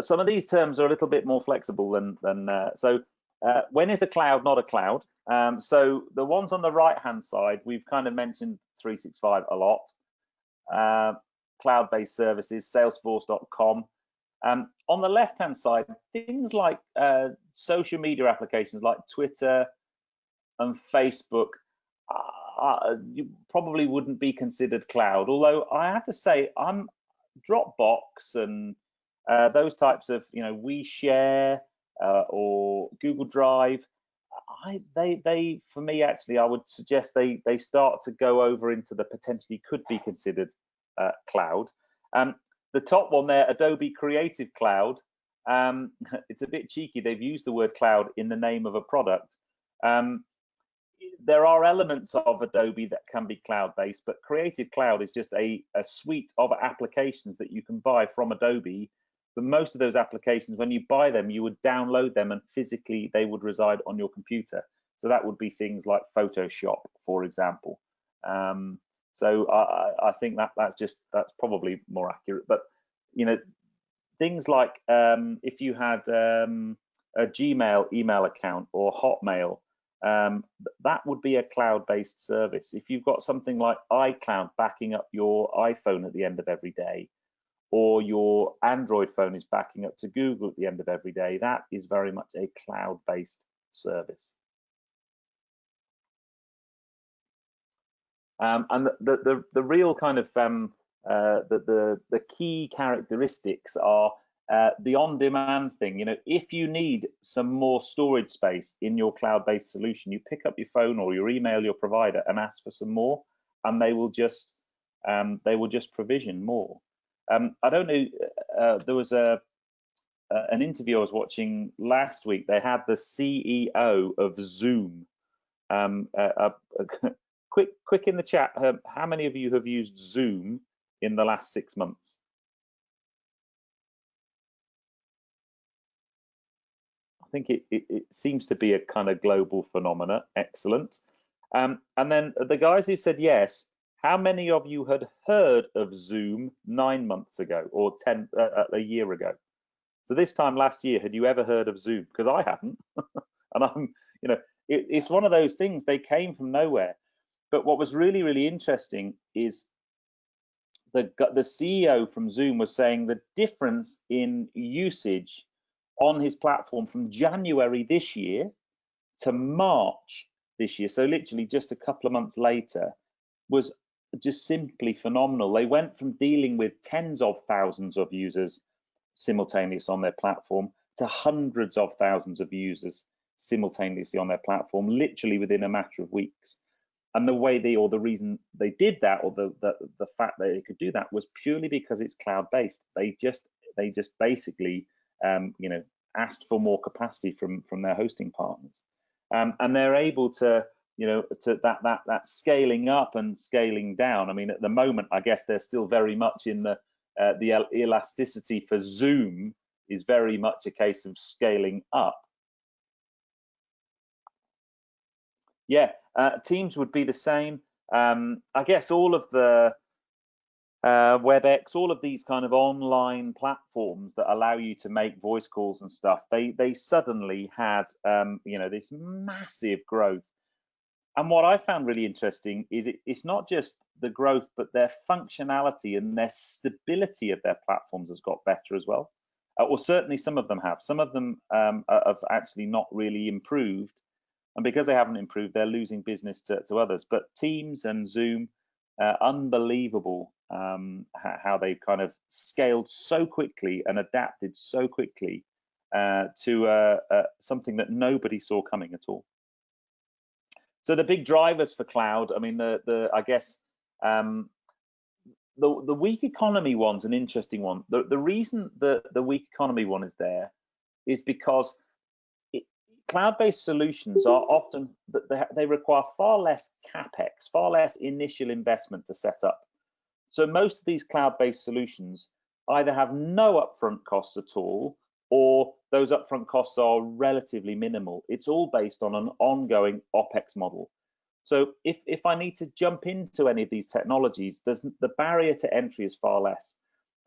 [SPEAKER 2] Some of these terms are a little bit more flexible than when is a cloud not a cloud? So the ones on the right hand side, we've kind of mentioned 365 a lot. Cloud-based services, salesforce.com. On the left hand side, things like social media applications like Twitter and Facebook, you probably wouldn't be considered cloud, although I have to say Dropbox and those types of, we share, or Google Drive, they for me actually, I would suggest they start to go over into the potentially could be considered cloud. The top one there, Adobe Creative Cloud, it's a bit cheeky. They've used the word cloud in the name of a product. There are elements of Adobe that can be cloud-based, but Creative Cloud is just a suite of applications that you can buy from Adobe. But most of those applications, when you buy them, you would download them and physically they would reside on your computer. So that would be things like Photoshop, for example. So I think that's probably more accurate. But things like if you had a Gmail email account or Hotmail, that would be a cloud-based service. If you've got something like iCloud backing up your iPhone at the end of every day, or your Android phone is backing up to Google at the end of every day, that is very much a cloud-based service. And the real kind of the key characteristics are the on-demand thing. If you need some more storage space in your cloud-based solution, you pick up your phone or you email your provider and ask for some more, and they will just provision more. I don't know. There was an interview I was watching last week. They had the CEO of Zoom. Quick in the chat. How many of you have used Zoom in the last 6 months? I think it seems to be a kind of global phenomena. Excellent. And then the guys who said yes, how many of you had heard of Zoom 9 months ago or a year ago? So this time last year, had you ever heard of Zoom? Because I hadn't. And it's one of those things. They came from nowhere. But what was really, really interesting is the CEO from Zoom was saying the difference in usage on his platform from January this year to March this year, so literally just a couple of months later, was just simply phenomenal. They went from dealing with tens of thousands of users simultaneous on their platform to hundreds of thousands of users simultaneously on their platform, literally within a matter of weeks. And the way the reason they did that, or the fact that they could do that, was purely because it's cloud-based. They just basically asked for more capacity from their hosting partners, and they're able to that scaling up and scaling down. I mean, at the moment, I guess they're still very much in the elasticity for Zoom is very much a case of scaling up. Yeah, Teams would be the same. I guess all of the WebEx, all of these kind of online platforms that allow you to make voice calls and stuff, they suddenly had this massive growth. And what I found really interesting is it's not just the growth, but their functionality and their stability of their platforms has got better as well. Or certainly some of them have. Some of them have actually not really improved. And because they haven't improved, they're losing business to others. But Teams and Zoom, unbelievable how they kind of scaled so quickly and adapted so quickly to something that nobody saw coming at all. So the big drivers for cloud, I mean, I guess the weak economy one's an interesting one. The reason the weak economy one is there is because cloud-based solutions are often they require far less capex, far less initial investment to set up. So most of these cloud-based solutions either have no upfront costs at all, or those upfront costs are relatively minimal. It's all based on an ongoing OPEX model. So if I need to jump into any of these technologies, the barrier to entry is far less.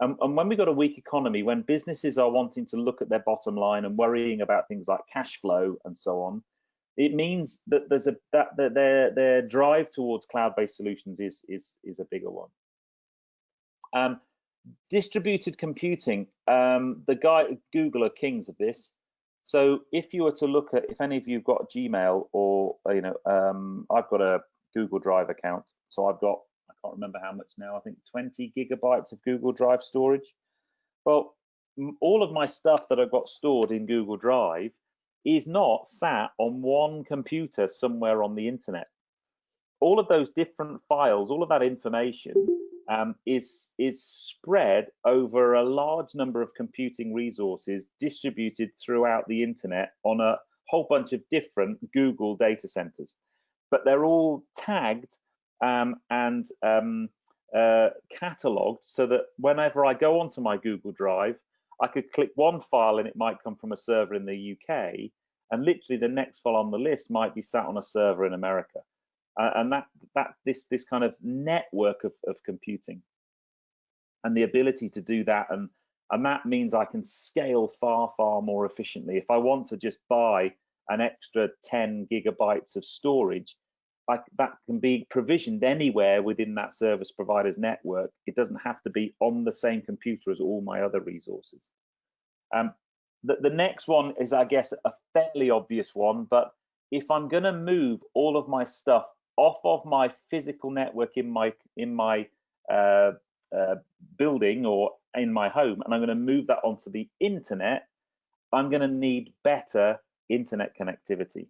[SPEAKER 2] And when we've got a weak economy, when businesses are wanting to look at their bottom line and worrying about things like cash flow and so on, it means that their drive towards cloud-based solutions is a bigger one. Distributed computing, the guy Google are kings of this. So if you were to look at, if any of you've got Gmail or I've got a Google Drive account, so I've got, I can't remember how much now, I think 20 gigabytes of Google Drive storage. Well, all of my stuff that I've got stored in Google Drive is not sat on one computer somewhere on the internet. All of those different files, all of that information is spread over a large number of computing resources distributed throughout the internet on a whole bunch of different Google data centers. But they're all tagged and cataloged so that whenever I go onto my Google Drive, I could click one file and it might come from a server in the UK, and literally the next file on the list might be sat on a server in America. And this kind of network of computing and the ability to do that, and that means I can scale far more efficiently. If I want to just buy an extra 10 gigabytes of storage, that can be provisioned anywhere within that service provider's network. It doesn't have to be on the same computer as all my other resources. The next one is, I guess, a fairly obvious one, but if I'm going to move all of my stuff off of my physical network in my building or in my home, and I'm going to move that onto the internet, I'm going to need better internet connectivity.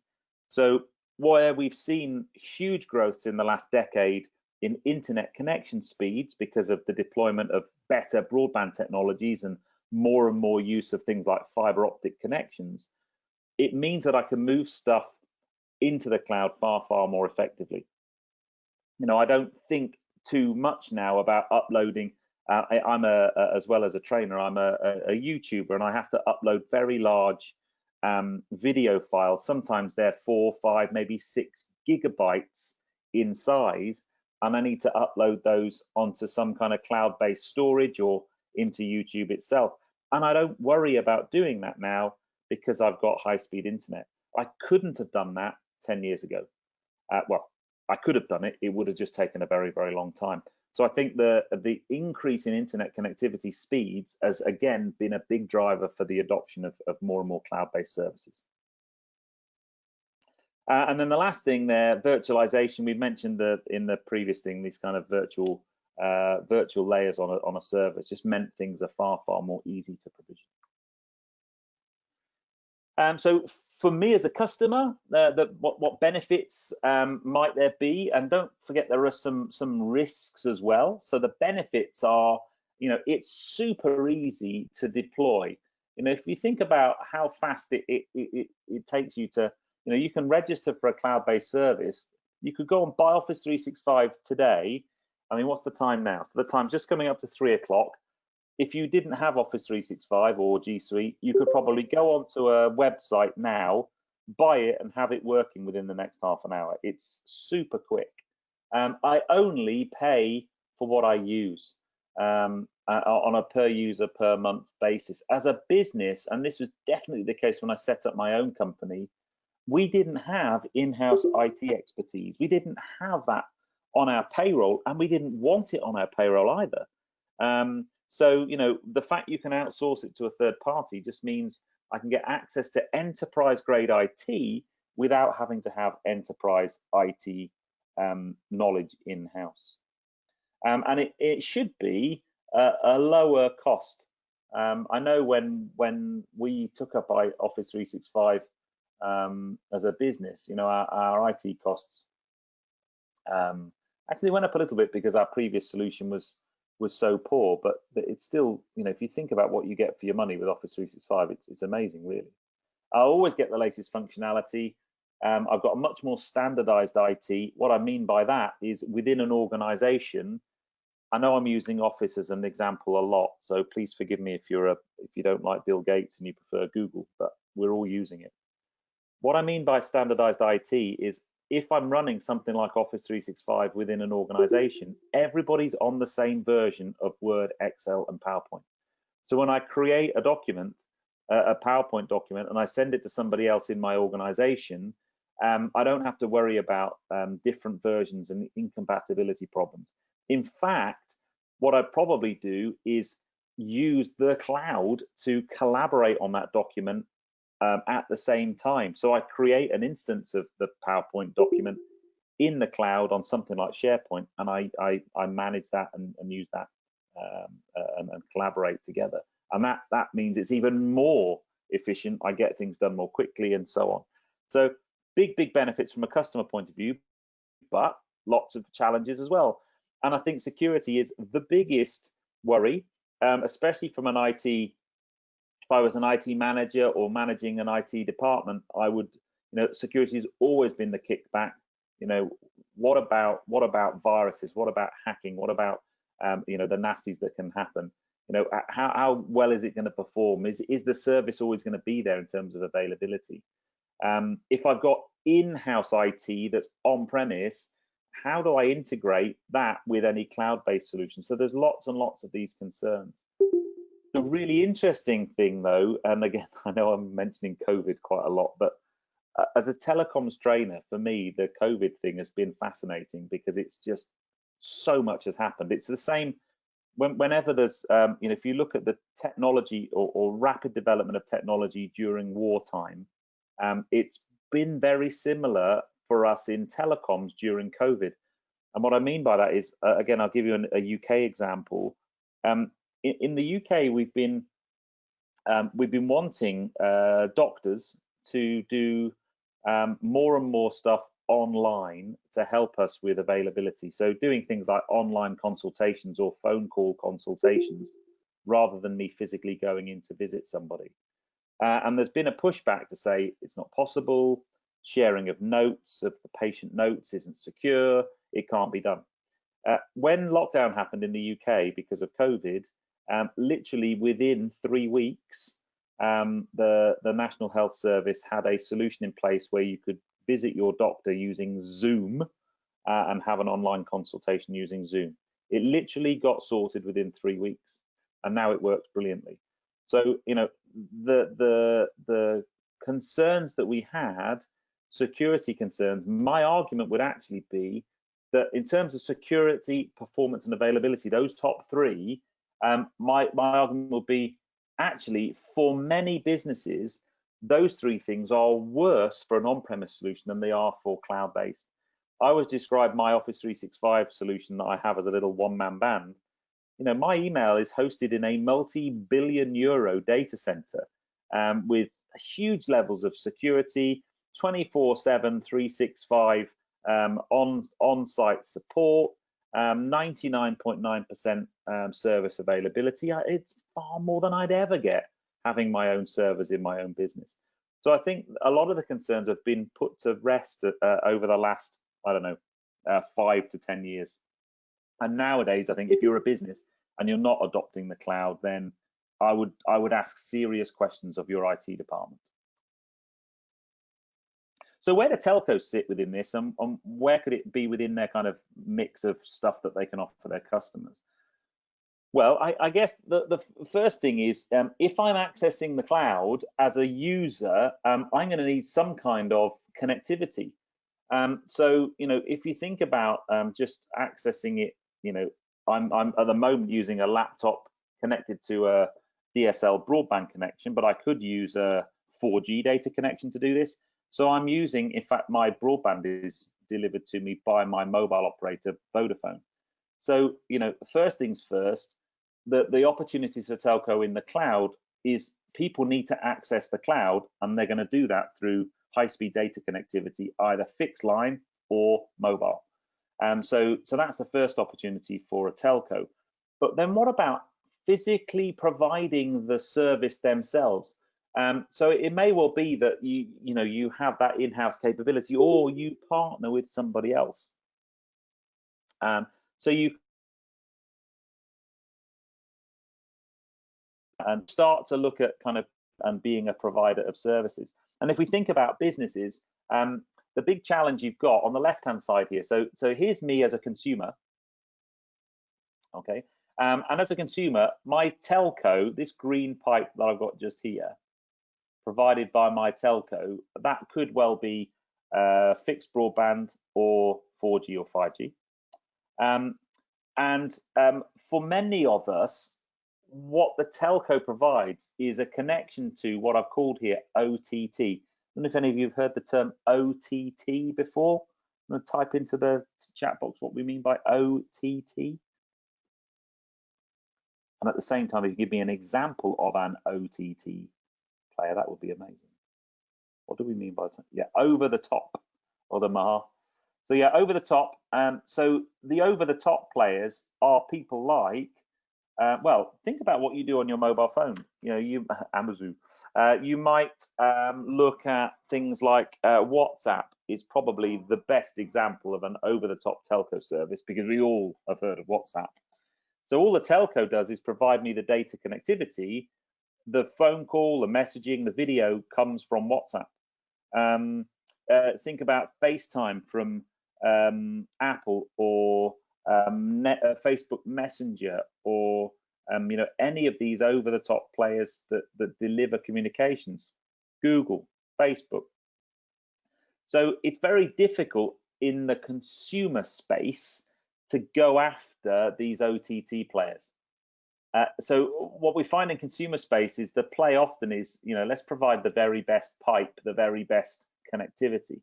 [SPEAKER 2] So where we've seen huge growth in the last decade in internet connection speeds because of the deployment of better broadband technologies and more use of things like fiber optic connections, it means that I can move stuff into the cloud far more effectively. I don't think too much now about uploading. I'm as well as a trainer, I'm a YouTuber, and I have to upload very large video files. Sometimes they're 4, 5, maybe 6 gigabytes in size, and I need to upload those onto some kind of cloud-based storage or into YouTube itself. And I don't worry about doing that now because I've got high-speed internet. I couldn't have done that 10 years ago. Well, I could have done it. It would have just taken a very long time. So I think the increase in internet connectivity speeds has again been a big driver for the adoption of more and more cloud-based services. And then the last thing there, virtualization. We mentioned in the previous thing, these kind of virtual layers on a server. It's just meant things are far more easy to provision. So for me as a customer, what benefits might there be? And don't forget there are some risks as well. So the benefits are, it's super easy to deploy. If you think about how fast it takes you to, you can register for a cloud-based service. You could go and buy Office 365 today. I mean, what's the time now? So the time's just coming up to 3 o'clock. If you didn't have Office 365 or G Suite, you could probably go onto a website now, buy it, and have it working within the next half an hour. It's super quick. I only pay for what I use on a per user per month basis. As a business, and this was definitely the case when I set up my own company, we didn't have in-house IT expertise. We didn't have that on our payroll, and we didn't want it on our payroll either. So, the fact you can outsource it to a third party just means I can get access to enterprise grade IT without having to have enterprise IT knowledge in-house. And it should be a lower cost. I know when we took up Office 365 as a business, our IT costs actually went up a little bit because our previous solution was so poor, but it's still, if you think about what you get for your money with Office 365, it's amazing, really. I always get the latest functionality. I've got a much more standardized IT. What I mean by that is within an organization, I know I'm using Office as an example a lot, so please forgive me if you don't like Bill Gates and you prefer Google, but we're all using it. What I mean by standardized IT is if I'm running something like Office 365 within an organization, everybody's on the same version of Word, Excel, and PowerPoint. So when I create a document, a PowerPoint document, and I send it to somebody else in my organization, I don't have to worry about different versions and incompatibility problems. In fact, what I probably do is use the cloud to collaborate on that document at the same time. So I create an instance of the PowerPoint document in the cloud on something like SharePoint, and I manage that and use that and collaborate together. and that means it's even more efficient. I get things done more quickly and so on. So big benefits from a customer point of view, but lots of challenges as well. And I think security is the biggest worry, especially from an IT. If I was an IT manager or managing an IT department, I would, security has always been the kickback. What about viruses? What about hacking? What about the nasties that can happen? How well is it going to perform? Is the service always going to be there in terms of availability? If I've got in-house IT that's on-premise, how do I integrate that with any cloud-based solution? So there's lots and lots of these concerns. The really interesting thing, though, and again, I know I'm mentioning COVID quite a lot, but as a telecoms trainer, for me, the COVID thing has been fascinating because it's just so much has happened. It's the same whenever there's, if you look at the technology or rapid development of technology during wartime, it's been very similar for us in telecoms during COVID. And what I mean by that is, again, I'll give you a UK example. In the UK, we've been wanting doctors to do more and more stuff online to help us with availability. So doing things like online consultations or phone call consultations rather than me physically going in to visit somebody. And there's been a pushback to say it's not possible, sharing of notes, of the patient notes isn't secure, it can't be done. When lockdown happened in the UK because of COVID, literally within 3 weeks, the National Health Service had a solution in place where you could visit your doctor using Zoom and have an online consultation using Zoom. It literally got sorted within 3 weeks, and now it works brilliantly. So, the concerns that we had, security concerns, my argument would actually be that in terms of security, performance, and availability, those top three, my argument would be actually for many businesses, those three things are worse for an on-premise solution than they are for cloud-based. I always describe my Office 365 solution that I have as a little one-man band. My email is hosted in a multi-billion euro data center with huge levels of security, 24/7, 365 on-site support, 99.9% service availability. It's far more than I'd ever get having my own servers in my own business. So I think a lot of the concerns have been put to rest over the last, 5 to 10 years. And nowadays, I think if you're a business and you're not adopting the cloud, then I would ask serious questions of your IT department. So where do telcos sit within this, and where could it be within their kind of mix of stuff that they can offer their customers? Well, I guess the first thing is, if I'm accessing the cloud as a user, I'm going to need some kind of connectivity. So, if you think about just accessing it, I'm at the moment using a laptop connected to a DSL broadband connection, but I could use a 4G data connection to do this. So I'm using, in fact, my broadband is delivered to me by my mobile operator, Vodafone. So, first things first, the opportunities for telco in the cloud is people need to access the cloud, and they're going to do that through high-speed data connectivity, either fixed line or mobile. So that's the first opportunity for a telco. But then what about physically providing the service themselves? So it may well be that you have that in-house capability, or you partner with somebody else. So you and start to look at kind of being a provider of services. And if we think about businesses, the big challenge you've got on the left-hand side here. So here's me as a consumer. Okay, and as a consumer, my telco, this green pipe that I've got just here, provided by my telco, that could well be fixed broadband or 4G or 5G. For many of us, what the telco provides is a connection to what I've called here OTT. I don't know if any of you have heard the term OTT before. I'm going to type into the chat box what we mean by OTT. And at the same time, if you give me an example of an OTT player, that would be amazing. What do we mean by that? Yeah, over the top, or the Maha. So yeah, over the top. So the over the top players are people like, well, think about what you do on your mobile phone. You know, you Amazon. You might look at things like WhatsApp is probably the best example of an over-the-top telco service, because we all have heard of WhatsApp. So all the telco does is provide me the data connectivity. The phone call, the messaging, the video comes from WhatsApp. Think about FaceTime from Apple, or Facebook Messenger, or you know, any of these over-the-top players that deliver communications, Google, Facebook. So it's very difficult in the consumer space to go after these OTT players. So what we find in consumer space is the play often is, you know, let's provide the very best pipe, the very best connectivity.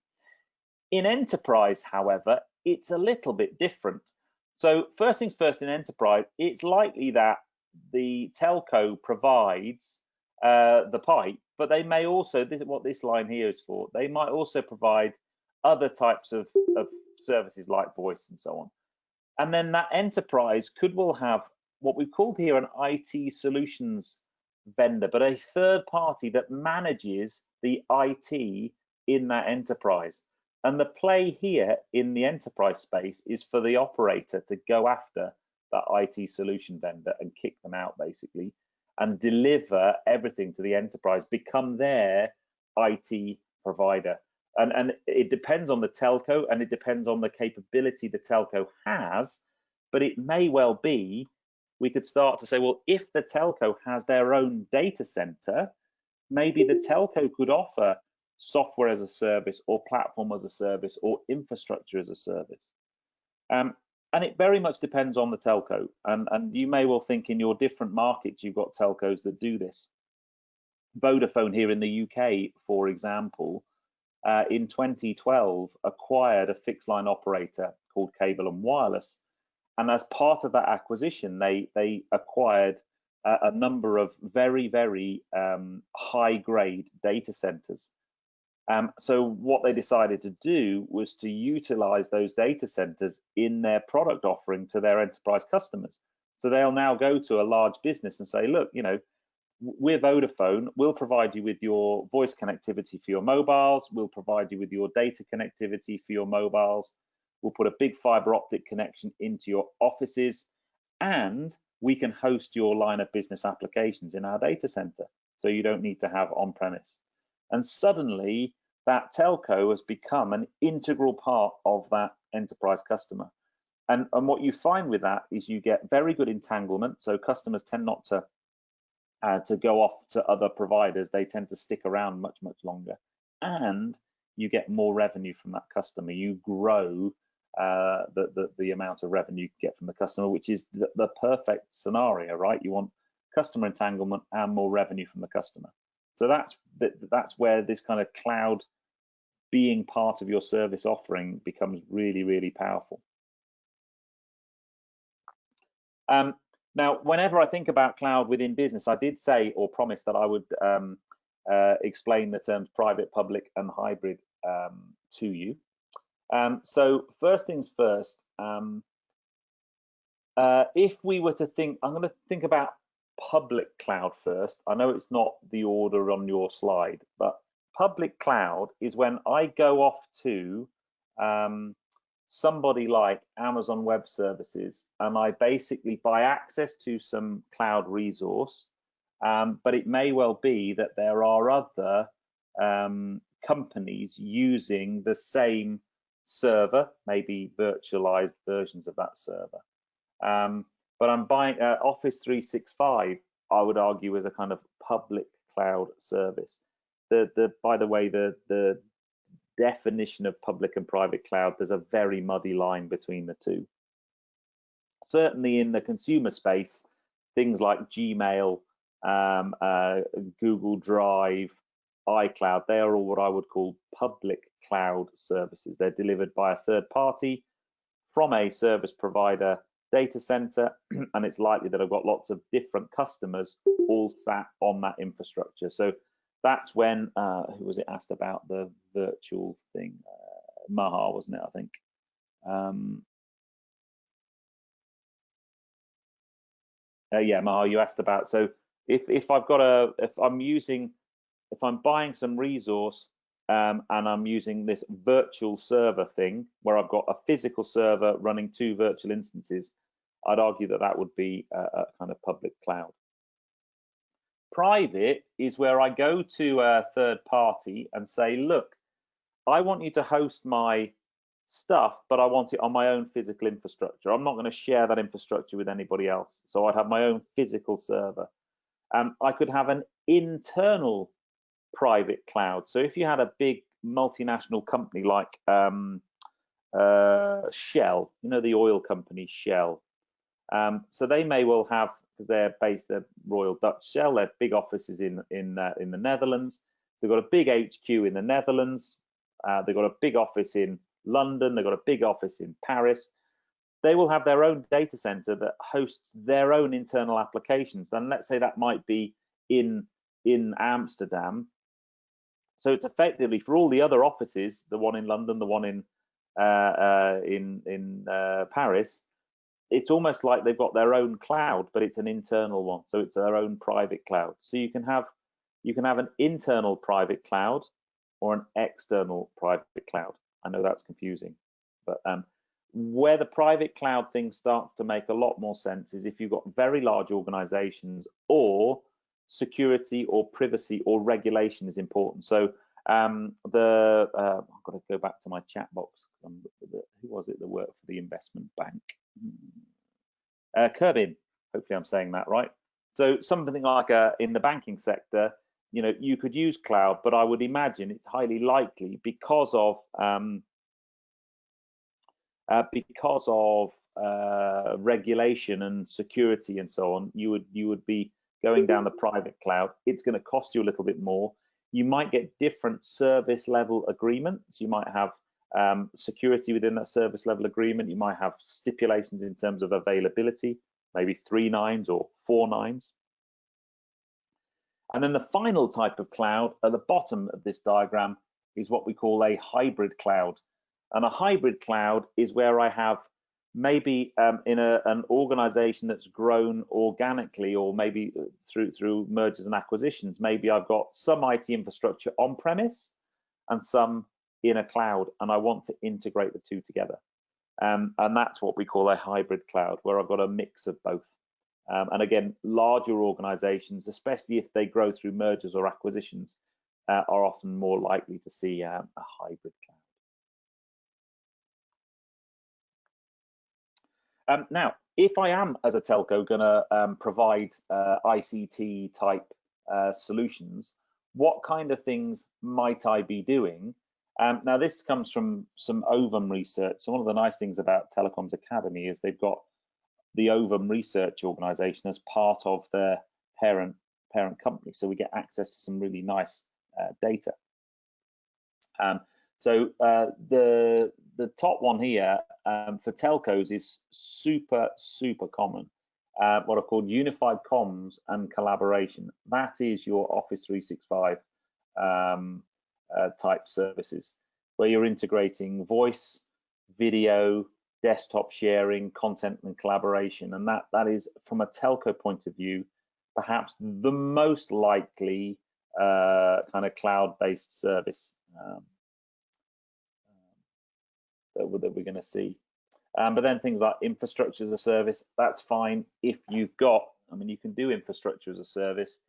[SPEAKER 2] In enterprise, however, it's a little bit different. So first things first, in enterprise, it's likely that the telco provides the pipe, but they may also, this is what this line here is for, they might also provide other types of services like voice and so on. And then that enterprise could well have what we've called here an IT solutions vendor, but a third party that manages the IT in that enterprise. And the play here in the enterprise space is for the operator to go after that IT solution vendor and kick them out, basically, and deliver everything to the enterprise, become their IT provider. And it depends on the telco, and it depends on the capability the telco has, but it may well be we could start to say, well, if the telco has their own data center, maybe the telco could offer software as a service, or platform as a service, or infrastructure as a service. And it very much depends on the telco. And you may well think in your different markets, you've got telcos that do this. Vodafone here in the UK, for example, in 2012 acquired a fixed line operator called Cable and Wireless. And as part of that acquisition, they acquired a number of very, very high grade data centers. So what they decided to do was to utilize those data centers in their product offering to their enterprise customers. So they'll now go to a large business and say, look, you know, we're Vodafone, we'll provide you with your voice connectivity for your mobiles, we'll provide you with your data connectivity for your mobiles, we'll put a big fiber optic connection into your offices, and we can host your line of business applications in our data center, so you don't need to have on-premise. And suddenly that telco has become an integral part of that enterprise customer. And what you find with that is you get very good entanglement, so customers tend not to go off to other providers. They tend to stick around much, much longer, and you get more revenue from that customer. You grow the amount of revenue you get from the customer, which is the perfect scenario, right? You want customer entanglement and more revenue from the customer. So that's where this kind of cloud being part of your service offering becomes really, really powerful. Now, whenever I think about cloud within business, I did say or promise that I would explain the terms private, public, and hybrid to you. So first things first, if we were to think, I'm going to think about public cloud first. I know it's not the order on your slide, but public cloud is when I go off to somebody like Amazon Web Services, and I basically buy access to some cloud resource, but it may well be that there are other companies using the same server, maybe virtualized versions of that server. But I'm buying Office 365, I would argue, as a kind of public cloud service. By the way, the definition of public and private cloud, there's a very muddy line between the two. Certainly in the consumer space, things like Gmail, Google Drive, iCloud, they are all what I would call public cloud services. They're delivered by a third party from a service provider data center, and it's likely that I've got lots of different customers all sat on that infrastructure. So that's when, who was it asked about the virtual thing? Mahar, wasn't it, I think? Yeah, Mahar, you asked about, so if I'm buying some resource and I'm using this virtual server thing where I've got a physical server running 2 virtual instances, I'd argue that that would be a kind of public cloud. Private is where I go to a third party and say, look, I want you to host my stuff, but I want it on my own physical infrastructure. I'm not going to share that infrastructure with anybody else. So I'd have my own physical server. I could have an internal private cloud. So if you had a big multinational company like Shell, you know, the oil company Shell. So they may well have, because they're Royal Dutch Shell, they have big offices in the Netherlands. They've got a big HQ in the Netherlands. They've got a big office in London. They've got a big office in Paris. They will have their own data center that hosts their own internal applications. And let's say that might be in Amsterdam. So it's effectively for all the other offices, the one in London, the one in Paris, it's almost like they've got their own cloud, but it's an internal one. So it's their own private cloud. So you can have an internal private cloud or an external private cloud. I know that's confusing, but where the private cloud thing starts to make a lot more sense is if you've got very large organizations or security or privacy or regulation is important. So I've got to go back to my chat box. Who was it that worked for the investment bank? Kerbin, hopefully I'm saying that right. So something like in the banking sector, you know, you could use cloud, but I would imagine it's highly likely because of regulation and security and so on, you would be going down the private cloud. It's going to cost you a little bit more. You might get different service level agreements. You might have security within that service level agreement. You might have stipulations in terms of availability, maybe 3 nines or 4 nines. And then the final type of cloud at the bottom of this diagram is what we call a hybrid cloud. And a hybrid cloud is where I have maybe in an organization that's grown organically, or maybe through mergers and acquisitions, maybe I've got some IT infrastructure on premise and some in a cloud, and I want to integrate the two together. And that's what we call a hybrid cloud, where I've got a mix of both. And again, larger organizations, especially if they grow through mergers or acquisitions, are often more likely to see a hybrid cloud. Now, if I am, as a telco, going to provide ICT type solutions, what kind of things might I be doing? Now, this comes from some Ovum research. So one of the nice things about Telecoms Academy is they've got the Ovum research organization as part of their parent company. So we get access to some really nice data. So the top one here for telcos is super common. What are called unified comms and collaboration. That is your Office 365 type services, where you're integrating voice, video, desktop sharing, content and collaboration. And that is, from a telco point of view, perhaps the most likely kind of cloud-based service that we're going to see. But then things like infrastructure as a service, that's fine if you've got, I mean, you can do infrastructure as a service,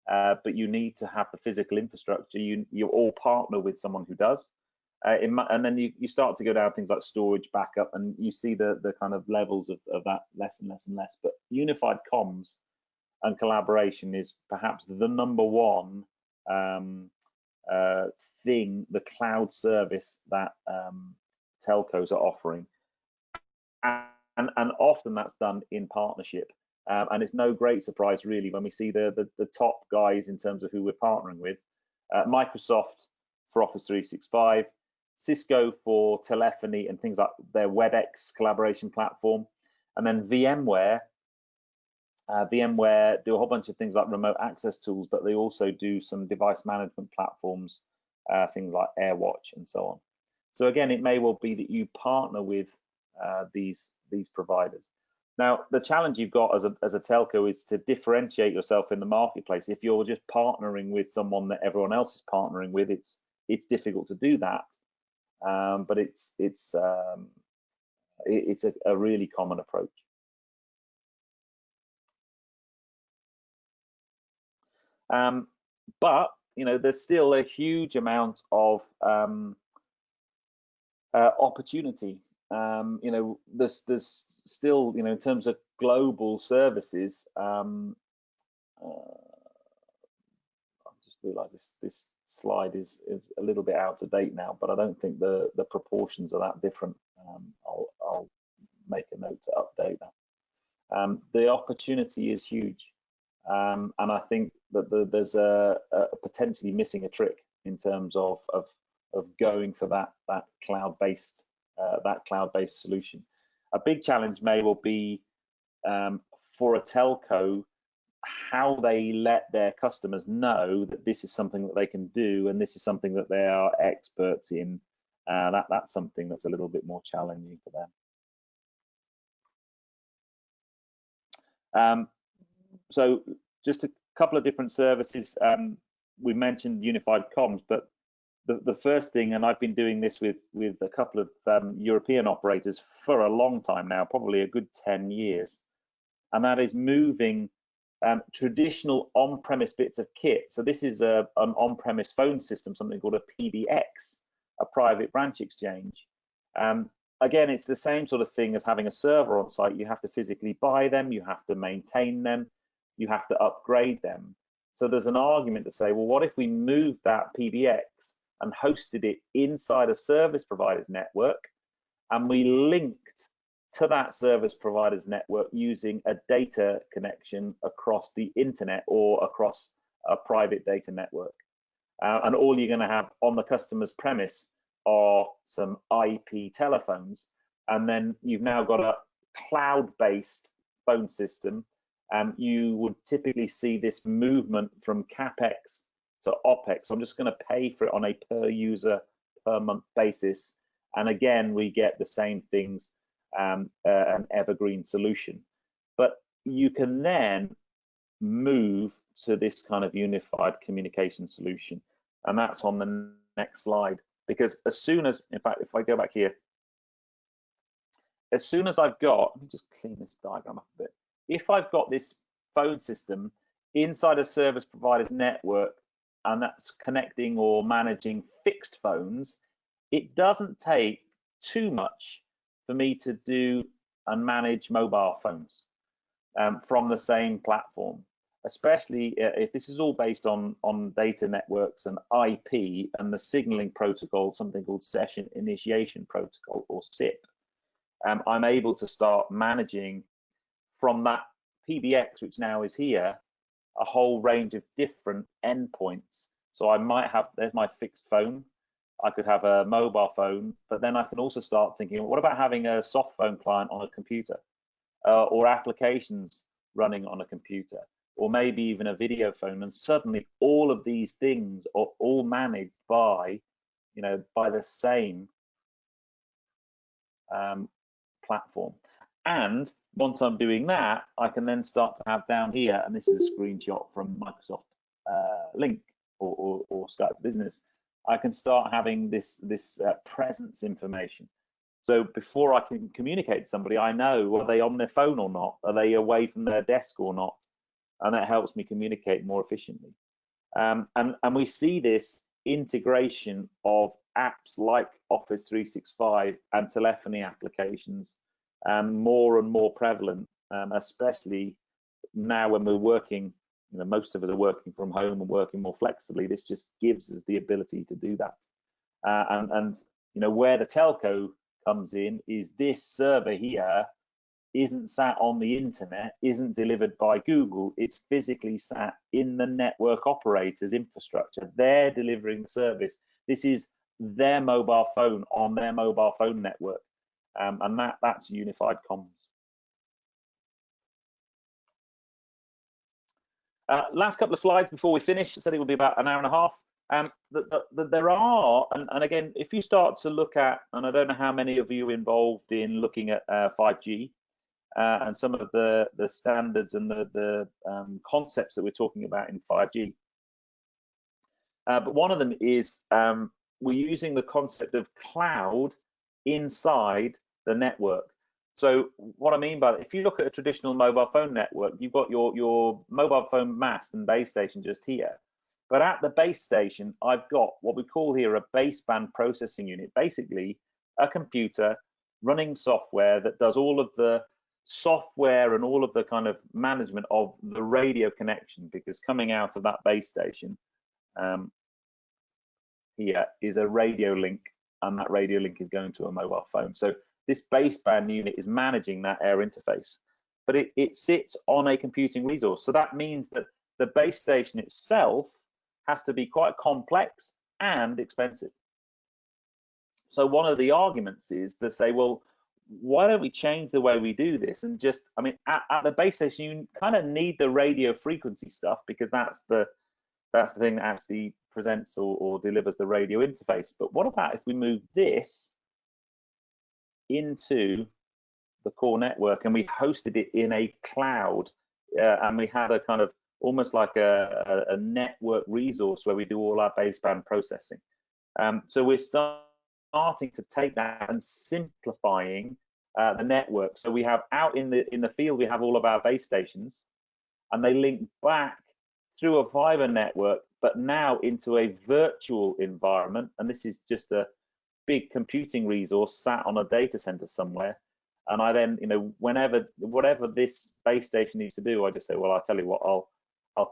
[SPEAKER 2] but you need to have the physical infrastructure. You all partner with someone who does. And then you start to go down things like storage, backup, and you see the kind of levels of that less and less. But unified comms and collaboration is perhaps the number one thing, the cloud service that telcos are offering. And often that's done in partnership. And it's no great surprise, really, when we see the top guys in terms of who we're partnering with. Microsoft for Office 365, Cisco for telephony and things like their WebEx collaboration platform. And then VMware. VMware do a whole bunch of things like remote access tools, but they also do some device management platforms, things like AirWatch and so on. So again, it may well be that you partner with these providers. Now, the challenge you've got as a telco is to differentiate yourself in the marketplace. If you're just partnering with someone that everyone else is partnering with, it's difficult to do that. But it's a really common approach. But there's still a huge amount of opportunity. There's still, in terms of global services. I just realised this slide is a little bit out of date now, but I don't think the proportions are that different. I'll make a note to update that. The opportunity is huge. And I think that there's a potentially missing a trick in terms of going for that cloud-based solution. A big challenge may well be for a telco how they let their customers know that this is something that they can do and this is something that they are experts in. That's something that's a little bit more challenging for them. So just a couple of different services. We mentioned unified comms, but the first thing, and I've been doing this with a couple of European operators for a long time now, probably a good 10 years, and that is moving traditional on-premise bits of kit. So this is an on-premise phone system, something called a PBX, a private branch exchange. Again, it's the same sort of thing as having a server on site. You have to physically buy them, you have to maintain them, you have to upgrade them. So there's an argument to say, well, what if we moved that PBX and hosted it inside a service provider's network, and we linked to that service provider's network using a data connection across the internet or across a private data network. And all you're going to have on the customer's premise are some IP telephones, and then you've now got a cloud-based phone system. You would typically see this movement from CapEx to OpEx. So I'm just going to pay for it on a per user per month basis, and again we get the same things, an evergreen solution. But you can then move to this kind of unified communication solution, and that's on the next slide. Because as soon as, in fact, if I go back here, as soon as I've got, let me just clean this diagram up a bit. If I've got this phone system inside a service provider's network, and that's connecting or managing fixed phones, it doesn't take too much for me to do and manage mobile phones from the same platform, especially if this is all based on data networks and IP and the signaling protocol, something called Session Initiation Protocol, or SIP. I'm able to start managing from that PBX, which now is here, a whole range of different endpoints. So I might have, there's my fixed phone, I could have a mobile phone, but then I can also start thinking, what about having a soft phone client on a computer, or applications running on a computer, or maybe even a video phone? And suddenly all of these things are all managed by, by the same platform. And once I'm doing that, I can then start to have down here, and this is a screenshot from Microsoft Link or Skype Business, I can start having this presence information. So before I can communicate to somebody, I know, are they on their phone or not? Are they away from their desk or not? And that helps me communicate more efficiently. And we see this integration of apps like Office 365 and telephony applications more and more prevalent, especially now when we're working, most of us are working from home and working more flexibly. This just gives us the ability to do that. And where the telco comes in is this server here isn't sat on the internet, isn't delivered by Google, it's physically sat in the network operator's infrastructure. They're delivering the service. This is their mobile phone on their mobile phone network, and that's unified comms. Last couple of slides before we finish. I said it would be about an hour and a half. There are, and again, if you start to look at, and I don't know how many of you are involved in looking at 5G and some of the standards and the concepts that we're talking about in 5G. But one of them is we're using the concept of cloud inside the network. So what I mean by that, if you look at a traditional mobile phone network, you've got your mobile phone mast and base station just here. But at the base station, I've got what we call here a baseband processing unit, basically a computer running software that does all of the software and all of the kind of management of the radio connection, because coming out of that base station here is a radio link, and that radio link is going to a mobile phone. So this baseband unit is managing that air interface, but it sits on a computing resource. So that means that the base station itself has to be quite complex and expensive. So one of the arguments is to say, well, why don't we change the way we do this and just, I mean, at the base station, you kind of need the radio frequency stuff, because that's the thing that actually presents or delivers the radio interface. But what about if we move this into the core network and we hosted it in a cloud, and we had a kind of almost like a network resource where we do all our baseband processing. So we're starting to take that and simplifying the network. So we have out in the field, we have all of our base stations, and they link back through a fiber network, but now into a virtual environment. And this is just a big computing resource sat on a data center somewhere. And I then, whatever this base station needs to do, I just say, well, I'll tell you what, I'll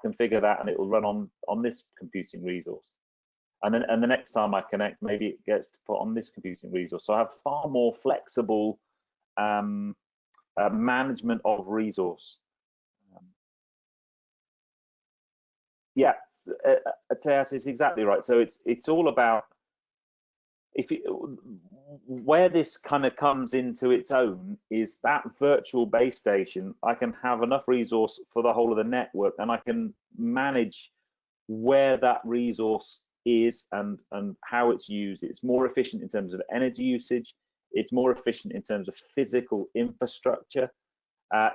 [SPEAKER 2] configure that and it will run on this computing resource. And the next time I connect, maybe it gets to put on this computing resource. So I have far more flexible management of resource. Yeah, Tejas is exactly right. So it's all about where this kind of comes into its own is that virtual base station. I can have enough resource for the whole of the network, and I can manage where that resource is and how it's used. It's more efficient in terms of energy usage. It's more efficient in terms of physical infrastructure.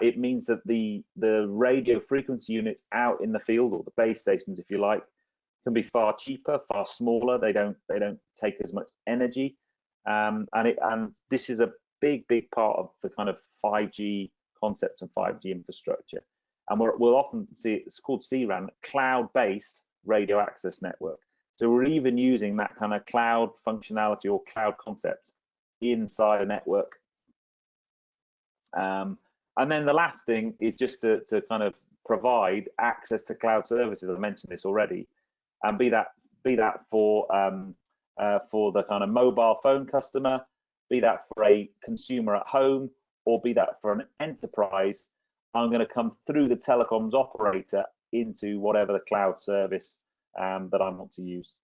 [SPEAKER 2] It means that the radio frequency units out in the field, or the base stations, if you like, can be far cheaper, far smaller. They don't take as much energy, and this is a big part of the kind of 5G concept and 5G infrastructure. And we'll often see it's called CRAN, cloud-based radio access network. So we're even using that kind of cloud functionality or cloud concept inside a network. And then the last thing is just to kind of provide access to cloud services. I mentioned this already, and be that for the kind of mobile phone customer, be that for a consumer at home, or be that for an enterprise. I'm going to come through the telecoms operator into whatever the cloud service that I want to use.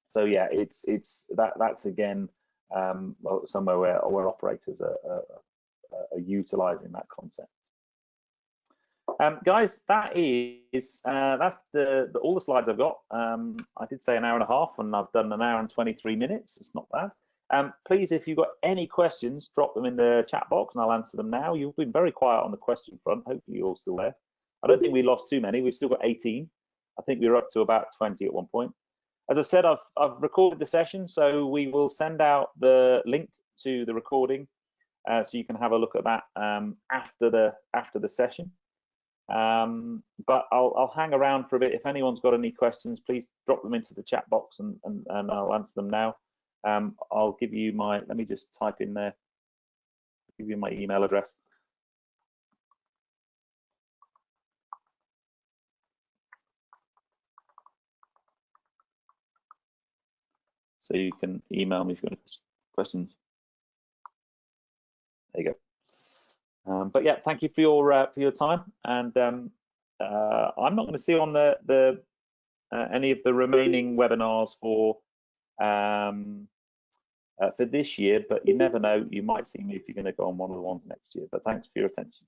[SPEAKER 2] So yeah, that's again somewhere where operators are utilizing that concept. Guys, that's all the slides I've got. I did say an hour and a half, and I've done an hour and 23 minutes. It's not bad. Please, if you've got any questions, drop them in the chat box and I'll answer them now. You've been very quiet on the question front. Hopefully you're all still there. I don't think we lost too many. We've still got 18. I think we were up to about 20 at one point. As I said, I've recorded the session, so we will send out the link to the recording, so you can have a look at that after the session. But I'll hang around for a bit. If anyone's got any questions, please drop them into the chat box and I'll answer them now. I'll give you let me just type in there, give you my email address. So you can email me if you've got any questions. There you go. But yeah, thank you for your time, and I'm not going to see on the any of the remaining webinars for this year, but you never know, you might see me if you're going to go on one of the ones next year. But thanks for your attention.